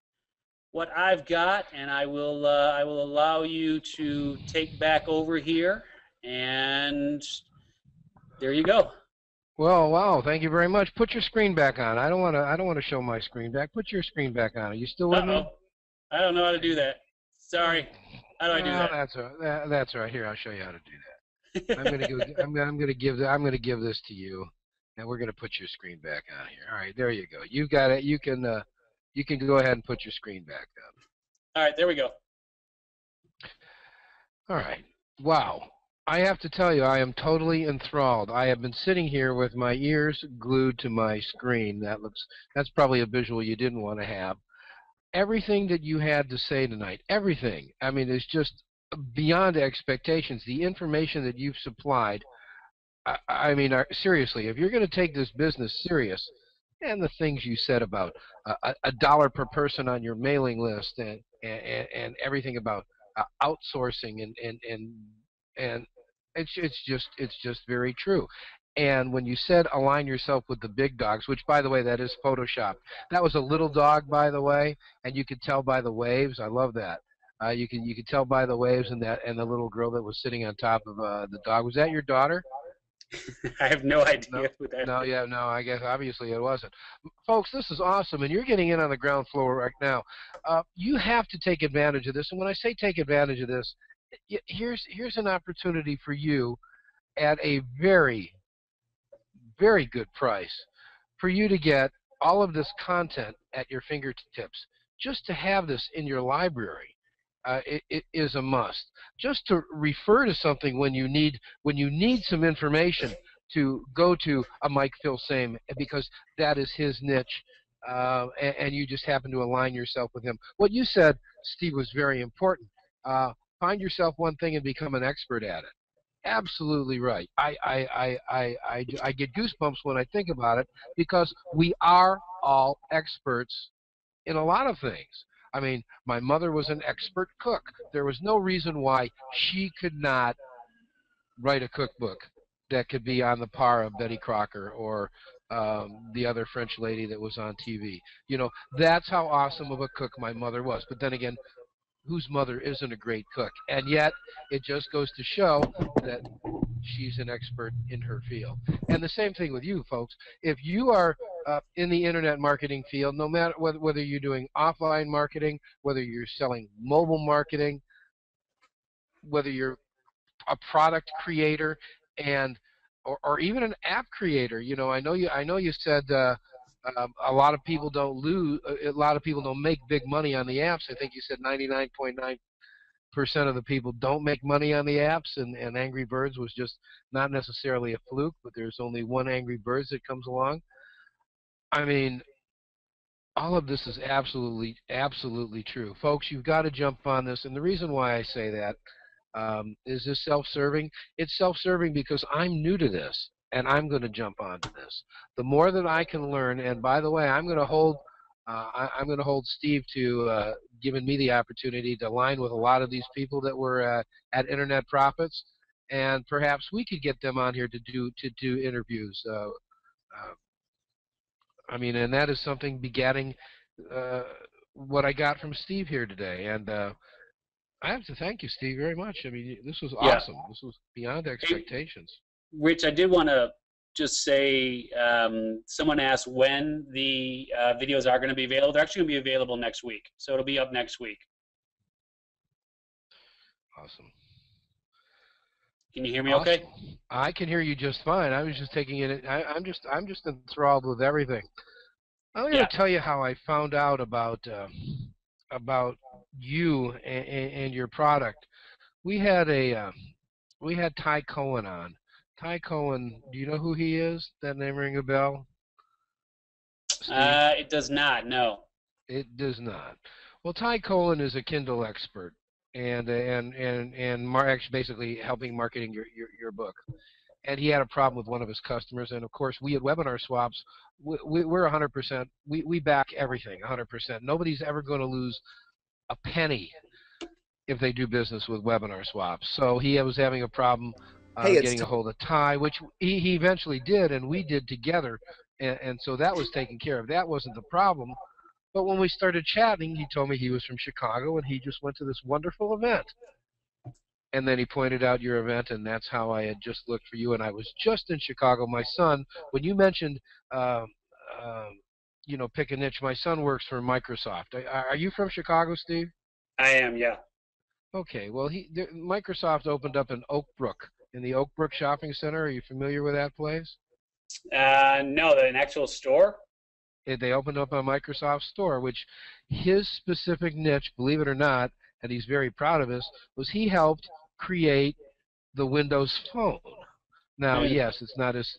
what I've got, and I will allow you to take back over here, and there you go. Well, wow! Thank you very much. Put your screen back on. I don't want to show my screen back. Put your screen back on. Are you still with me? I don't know how to do that. Sorry. How do I do that? That's right. Here, I'll show you how to do that. I'm gonna give this to you, and we're gonna put your screen back on here. All right, there you go. You got it. You can go ahead and put your screen back up. All right, there we go. All right. Wow. I have to tell you, I am totally enthralled. I have been sitting here with my ears glued to my screen. That's probably a visual you didn't want to have. Everything that you had to say tonight, everything, I mean, is just beyond expectations. The information that you've supplied, I mean, seriously, if you're going to take this business serious, and the things you said about $1 per person on your mailing list, and everything about outsourcing, and it's just very true. And when you said align yourself with the big dogs, which, by the way, that is Photoshop. That was a little dog, by the way, and you could tell by the waves. I love that. You can tell by the waves, and the little girl that was sitting on top of the dog. Was that your daughter? I have no idea who that is. No, I guess obviously it wasn't. Folks, this is awesome, and you're getting in on the ground floor right now. You have to take advantage of this, and when I say take advantage of this, here's an opportunity for you at a very, very good price for you to get all of this content at your fingertips. Just to have this in your library, it is a must. Just to refer to something when you need some information, to go to a Mike Filsame, because that is his niche, and you just happen to align yourself with him. What you said, Steve, was very important. Find yourself one thing and become an expert at it. Absolutely right. I get goosebumps when I think about it, because we are all experts in a lot of things. I mean, my mother was an expert cook. There was no reason why she could not write a cookbook that could be on the par of Betty Crocker or the other French lady that was on TV. You know, that's how awesome of a cook my mother was. But then again, whose mother isn't a great cook? And yet, it just goes to show that she's an expert in her field. And the same thing with you, folks. If you are in the internet marketing field, no matter whether you're doing offline marketing, whether you're selling mobile marketing, whether you're a product creator, or even an app creator, you know, I know you said a lot of people don't make big money on the apps. I think you said 99.9% of the people don't make money on the apps, and Angry Birds was just not necessarily a fluke, but there's only one Angry Birds that comes along. I mean, all of this is absolutely true. Folks, you've got to jump on this. And the reason why I say that is this self-serving? It's self-serving because I'm new to this, and I'm going to jump onto this. The more that I can learn, and by the way, I'm going to hold I'm going to hold Steve to giving me the opportunity to align with a lot of these people that were at Internet Profits, and perhaps we could get them on here to do interviews. I mean, and that is something begetting uh, what I got from Steve here today, and I have to thank you, Steve, very much. I mean, this was Yeah. awesome. This was beyond Hey, expectations. Rich, I did want to just say someone asked when the videos are going to be available. They're actually going to be available next week. So it'll be up next week. Awesome. Can you hear me Awesome. okay? I can hear you just fine. I was just taking it. I'm just enthralled with everything. I'm going Yeah. to tell you how I found out about you and your product. We had we had Ty Cohen on. Ty Cohen, do you know who he is? That name ring a bell, Steve? It does not, no. It does not. Well, Ty Cohen is a Kindle expert, and actually basically helping marketing your book. And he had a problem with one of his customers, and of course, we at Webinar Swaps, we're 100%. We back everything 100%. Nobody's ever going to lose a penny if they do business with Webinar Swaps. So he was having a problem Hey, it's getting a hold of Ty, which he eventually did, and we did together, and so that was taken care of. That wasn't the problem. But when we started chatting, he told me he was from Chicago, and he just went to this wonderful event. And then he pointed out your event, and that's how I had just looked for you. And I was just in Chicago. My son, when you mentioned, uh, pick a niche, my son works for Microsoft. Are you from Chicago, Steve? I am, yeah. Okay. Well, Microsoft opened up in Oak Brook, in the Oak Brook Shopping Center. Are you familiar with that place? No, an actual store? They opened up a Microsoft store, which his specific niche, believe it or not, and he's very proud of this, was he helped create the Windows Phone. Now, Mm. yes, it's not as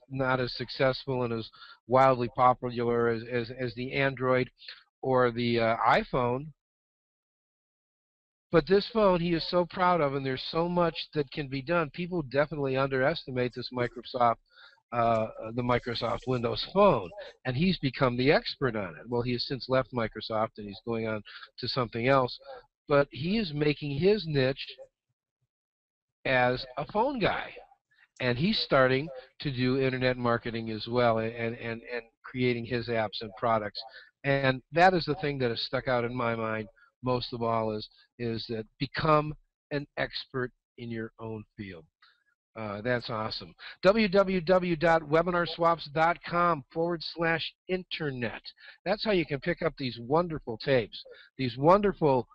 successful and as wildly popular as the Android or the iPhone, but this phone he is so proud of, and there's so much that can be done. People definitely underestimate this the Microsoft Windows Phone, and he's become the expert on it. Well, he has since left Microsoft and he's going on to something else, but he is making his niche as a phone guy, and he's starting to do internet marketing as well, and creating his apps and products. And that is the thing that has stuck out in my mind most of all is that become an expert in your own field. That's awesome. www.webinarswaps.com/internet. That's how you can pick up these wonderful tapes, these wonderful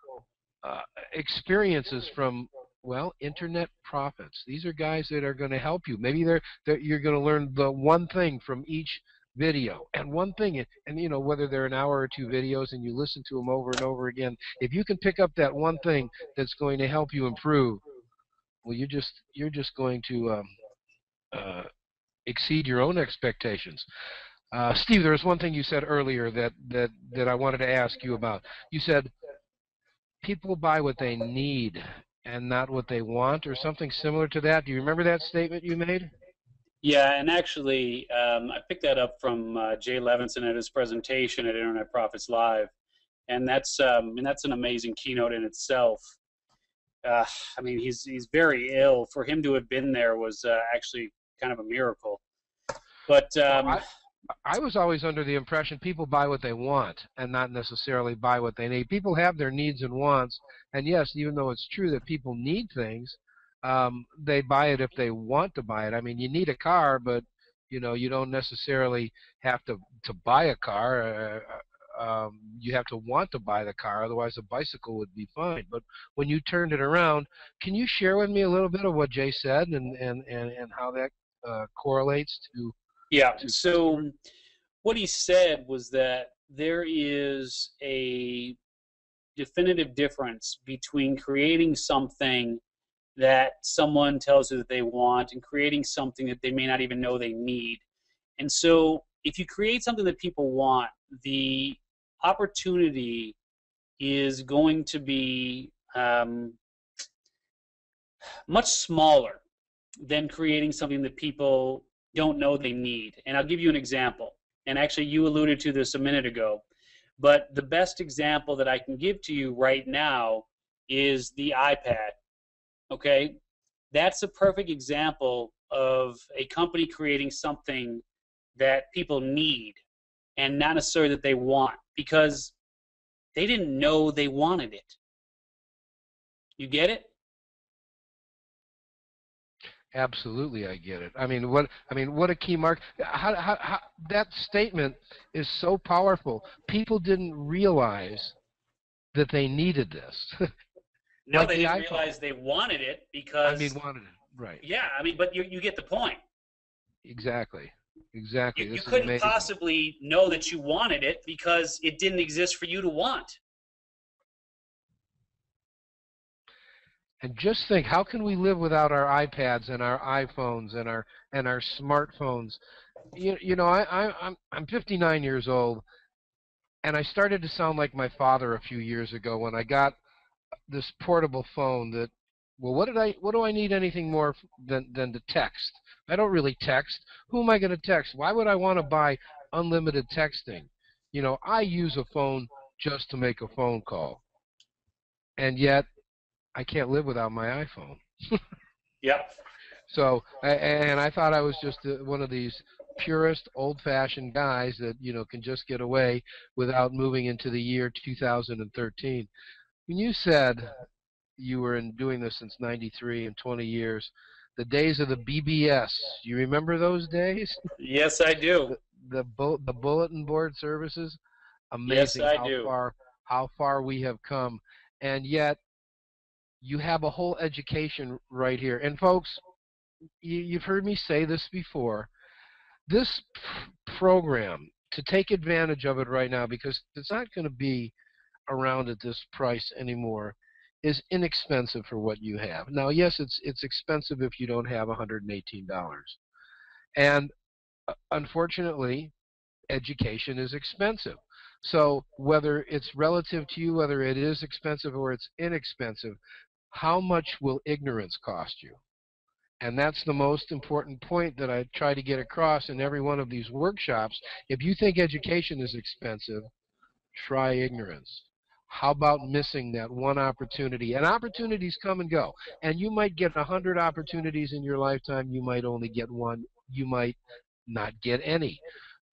uh, experiences from, well, internet profits. These are guys that are going to help you. Maybe you're going to learn the one thing from each video, and one thing, and whether they're an hour or two videos and you listen to them over and over again, if you can pick up that one thing that's going to help you improve, well, you're just going to uh, exceed your own expectations. Steve, there was one thing you said earlier that I wanted to ask you about. You said people buy what they need and not what they want, or something similar to that. Do you remember that statement you made? Yeah, and actually, I picked that up from Jay Levinson at his presentation at Internet Profits Live, and that's an amazing keynote in itself. I mean, he's very ill. For him to have been there was actually kind of a miracle. But Well, I was always under the impression people buy what they want and not necessarily buy what they need. People have their needs and wants, and yes, even though it's true that people need things, they buy it if they want to buy it. I mean, you need a car, but you don't necessarily have to buy a car. You have to want to buy the car, otherwise a bicycle would be fine. But when you turned it around, can you share with me a little bit of what Jay said and how that correlates yeah, to customers? so what he said was that there is a definitive difference between creating something that someone tells you that they want and creating something that they may not even know they need. And so if you create something that people want, the opportunity is going to be much smaller than creating something that people don't know they need. And I'll give you an example. And actually, you alluded to this a minute ago. But the best example that I can give to you right now is the iPad. Okay? That's a perfect example of a company creating something that people need and not necessarily that they want, because they didn't know they wanted it. You get it? Absolutely, I get it. I mean, what a key mark. How that statement is so powerful. People didn't realize that they needed this, No, like they the didn't iPhone. realize they wanted it I mean, because, wanted it. Right. yeah, I mean, but you get the point. Exactly. You, Exactly. you This is couldn't amazing. possibly know that you wanted it because it didn't exist for you to want. And just think, how can we live without our iPads and our iPhones and our smartphones? You know, I'm 59 years old, and I started to sound like my father a few years ago when I got this portable phone that, well, what do I need anything more than to text? I don't really text. Who am I going to text? Why would I want to buy unlimited texting? You know, I use a phone just to make a phone call, and yet I can't live without my iPhone. Yep. So, and I thought I was just one of these purist, old-fashioned guys that, can just get away without moving into the year 2013. When you said you were doing this since '93 and 20 years, the days of the BBS, you remember those days? Yes, I do. the the bulletin board services. Yes, Amazing I do. how far we have come, and yet you have a whole education right here. And folks, you've heard me say this before. This program, to take advantage of it right now, because it's not going to be around at this price anymore, is inexpensive for what you have. Now, yes, it's expensive if you don't have $118. And unfortunately, education is expensive. So whether it's relative to you, whether it is expensive or it's inexpensive, how much will ignorance cost you? And that's the most important point that I try to get across in every one of these workshops. If you think education is expensive, try ignorance. How about missing that one opportunity? And opportunities come and go. And you might get 100 opportunities in your lifetime. You might only get one. You might not get any.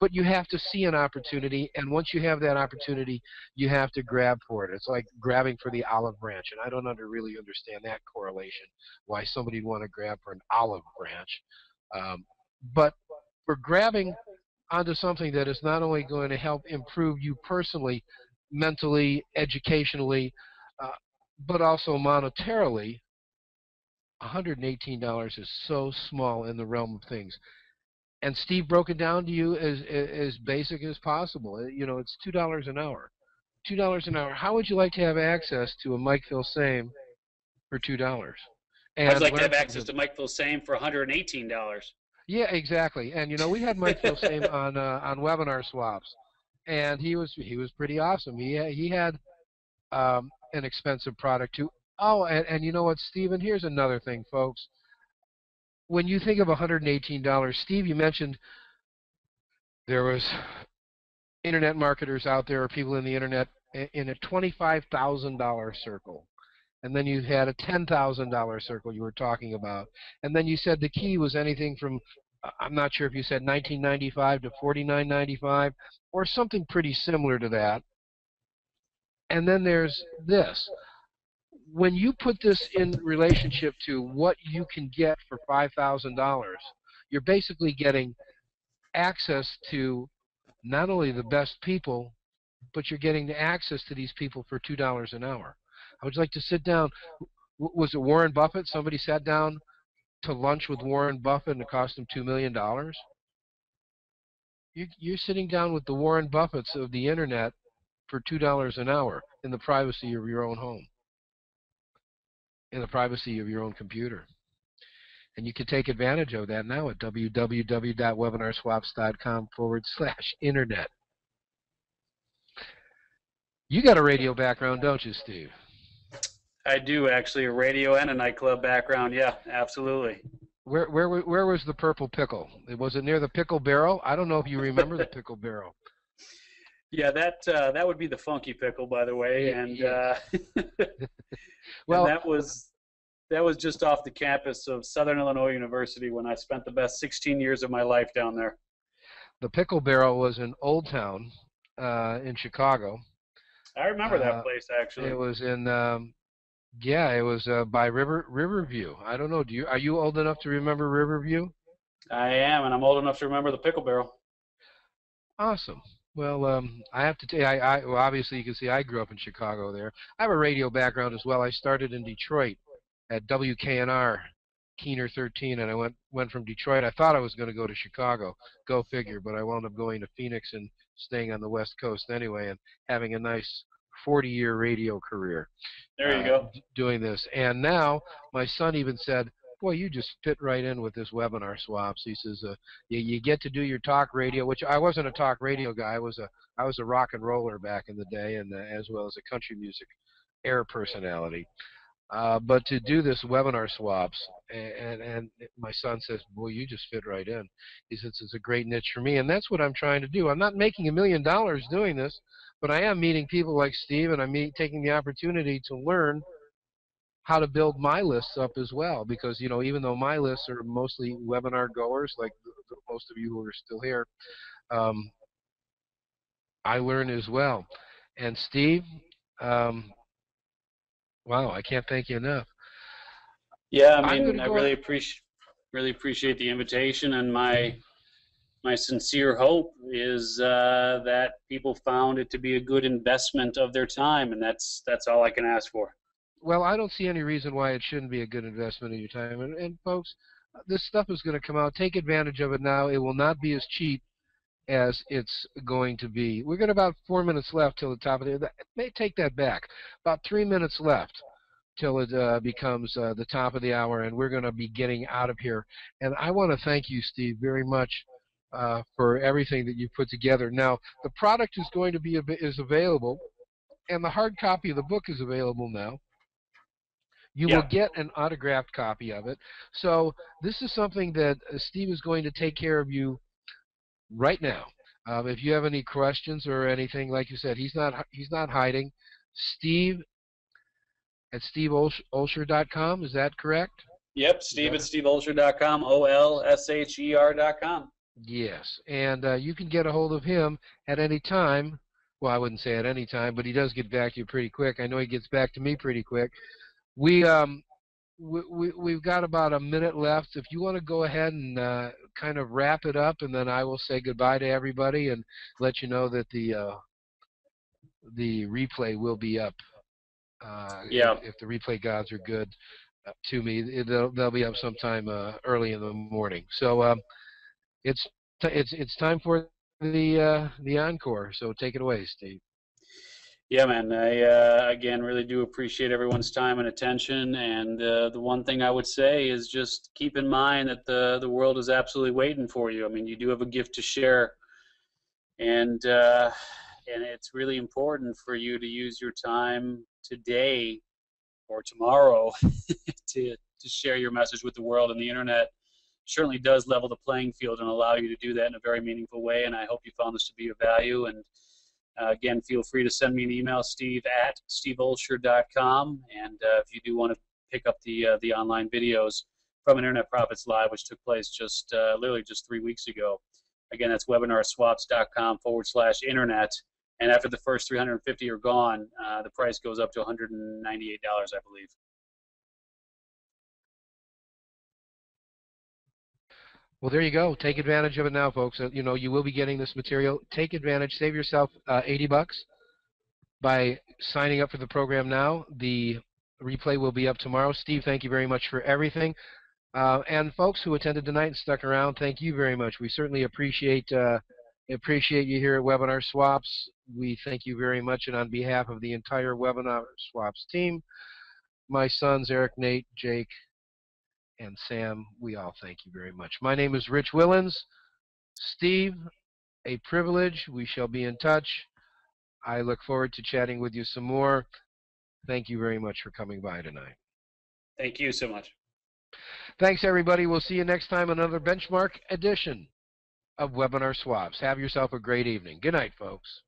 But you have to see an opportunity, and once you have that opportunity, you have to grab for it. It's like grabbing for the olive branch, and I don't really understand that correlation, why somebody would want to grab for an olive branch. But we're grabbing onto something that is not only going to help improve you personally, mentally, educationally, uh, but also monetarily. $118 is so small in the realm of things. And Steve broke it down to you as basic as possible. It's $2 an hour. $2 an hour. How would you like to have access to a Mike Filsame for $2? I'd And like what to I'm have saying access is, to Mike Same for $118. yeah, exactly. And we had Mike Filsame on webinar swaps, and he was pretty awesome. He had an expensive product too. Oh, and you know what, Stephen? Here's another thing, folks. When you think of $118, Steve, you mentioned there was internet marketers out there or people in the internet in a $25,000 circle. And then you had a $10,000 circle you were talking about. And then you said the key was anything from, I'm not sure if you said 1995 to 49.95 or something pretty similar to that. And then there's this. When you put this in relationship to what you can get for $5,000, you're basically getting access to not only the best people, but you're getting access to these people for $2 an hour. I would like to sit down. Was it Warren Buffett? Somebody sat down to lunch with Warren Buffett and it cost him $2 million. You're sitting down with the Warren Buffetts of the internet for $2 an hour in the privacy of your own home, in the privacy of your own computer. And you can take advantage of that now at www.webinarswaps.com/internet. You got a radio background, don't you, Steve? I do actually, a radio and a nightclub background. Yeah, absolutely. Where was the purple pickle? Was it near the pickle barrel? I don't know if you remember the pickle barrel. Yeah, that would be the funky pickle, by the way, and Yes. and Well, that was just off the campus of Southern Illinois University when I spent the best 16 years of my life down there. the pickle barrel was in Old Town in Chicago. I remember that Uh, place it actually. was in yeah, it was by Riverview. I don't know. Are you old enough to remember Riverview? I am, and I'm old enough to remember the pickle barrel. Awesome. Well, I have to tell you, well, obviously you can see I grew up in Chicago there. I have a radio background as well. I started in Detroit at WKNR, Keener 13, and I went from Detroit. I thought I was going to go to Chicago, go figure, but I wound up going to Phoenix and staying on the West Coast anyway, and having a nice 40-year radio career There you go. doing this. And now my son even said, "Boy, you just fit right in with this webinar swaps." He says, you get to do your talk radio," which I wasn't a talk radio guy. I was a rock and roller back in the day, and as well as a country music air personality. But to do this webinar swaps, and my son says, "Boy, you just fit right in." He says it's a great niche for me, and that's what I'm trying to do. I'm not making $1 million doing this, but I am meeting people like Steve, and I'm taking the opportunity to learn how to build my lists up as well. Because even though my lists are mostly webinar goers, like most of you who are still here, um, I learn as well. And Steve, um, wow, I can't thank you enough. Yeah, I I'm going mean, to I go. really appreciate the invitation, and my sincere hope is that people found it to be a good investment of their time, and that's all I can ask for. Well, I don't see any reason why it shouldn't be a good investment of your time. And folks, this stuff is going to come out. Take advantage of it now. It will not be as cheap as it's going to be. We're got about 4 minutes left till the top of the. It may take that back. About 3 minutes left till it becomes the top of the hour, and we're going to be getting out of here. And I want to thank you, Steve, very much for everything that you've put together. Now, the product is going to be is available, and the hard copy of the book is available now. You will Yeah, get an autographed copy of it. So this is something that Steve is going to take care of you right now. If you have any questions or anything, like you said, he's not hiding. Steve at steveolsher.com. Is that correct? yep. Is Steve that at steveolsher.com, OLSHER.com. Yes, and you can get a hold of him at any time. Well, I wouldn't say at any time, but he does get back to you pretty quick. I know he gets back to me pretty quick. We we've got about a minute left. If you want to go ahead and kind of wrap it up, and then I will say goodbye to everybody and let you know that the replay will be up. Yeah, If the replay gods are good to me, they'll be up sometime early in the morning. So it's it's time for the encore. So take it away, Steve. yeah, man. I again really do appreciate everyone's time and attention. And the one thing I would say is just keep in mind that the world is absolutely waiting for you. I mean, you do have a gift to share, and it's really important for you to use your time today or tomorrow to share your message with the world. And the internet certainly does level the playing field and allow you to do that in a very meaningful way. And I hope you found this to be of value. And again, feel free to send me an email, steve at steveolsher.com. And if you do want to pick up the online videos from Internet Profits Live, which took place just literally just 3 weeks ago. Again, that's webinarswaps.com/internet. And after the first 350 are gone, the price goes up to $198, I believe. Well, there you go. Take advantage of it now, folks. You will be getting this material. Take advantage. Save yourself $80 by signing up for the program now. The replay will be up tomorrow. Steve, thank you very much for everything. And folks who attended tonight and stuck around, thank you very much. We certainly appreciate you here at Webinar Swaps. We thank you very much, and on behalf of the entire Webinar Swaps team, my sons Eric, Nate, Jake, and Sam, we all thank you very much. My name is Rich Willens. Steve, a privilege. We shall be in touch. I look forward to chatting with you some more. Thank you very much for coming by tonight. Thank you so much. Thanks, everybody. We'll see you next time on another Benchmark edition of Webinar Swaps. Have yourself a great evening. Good night, folks.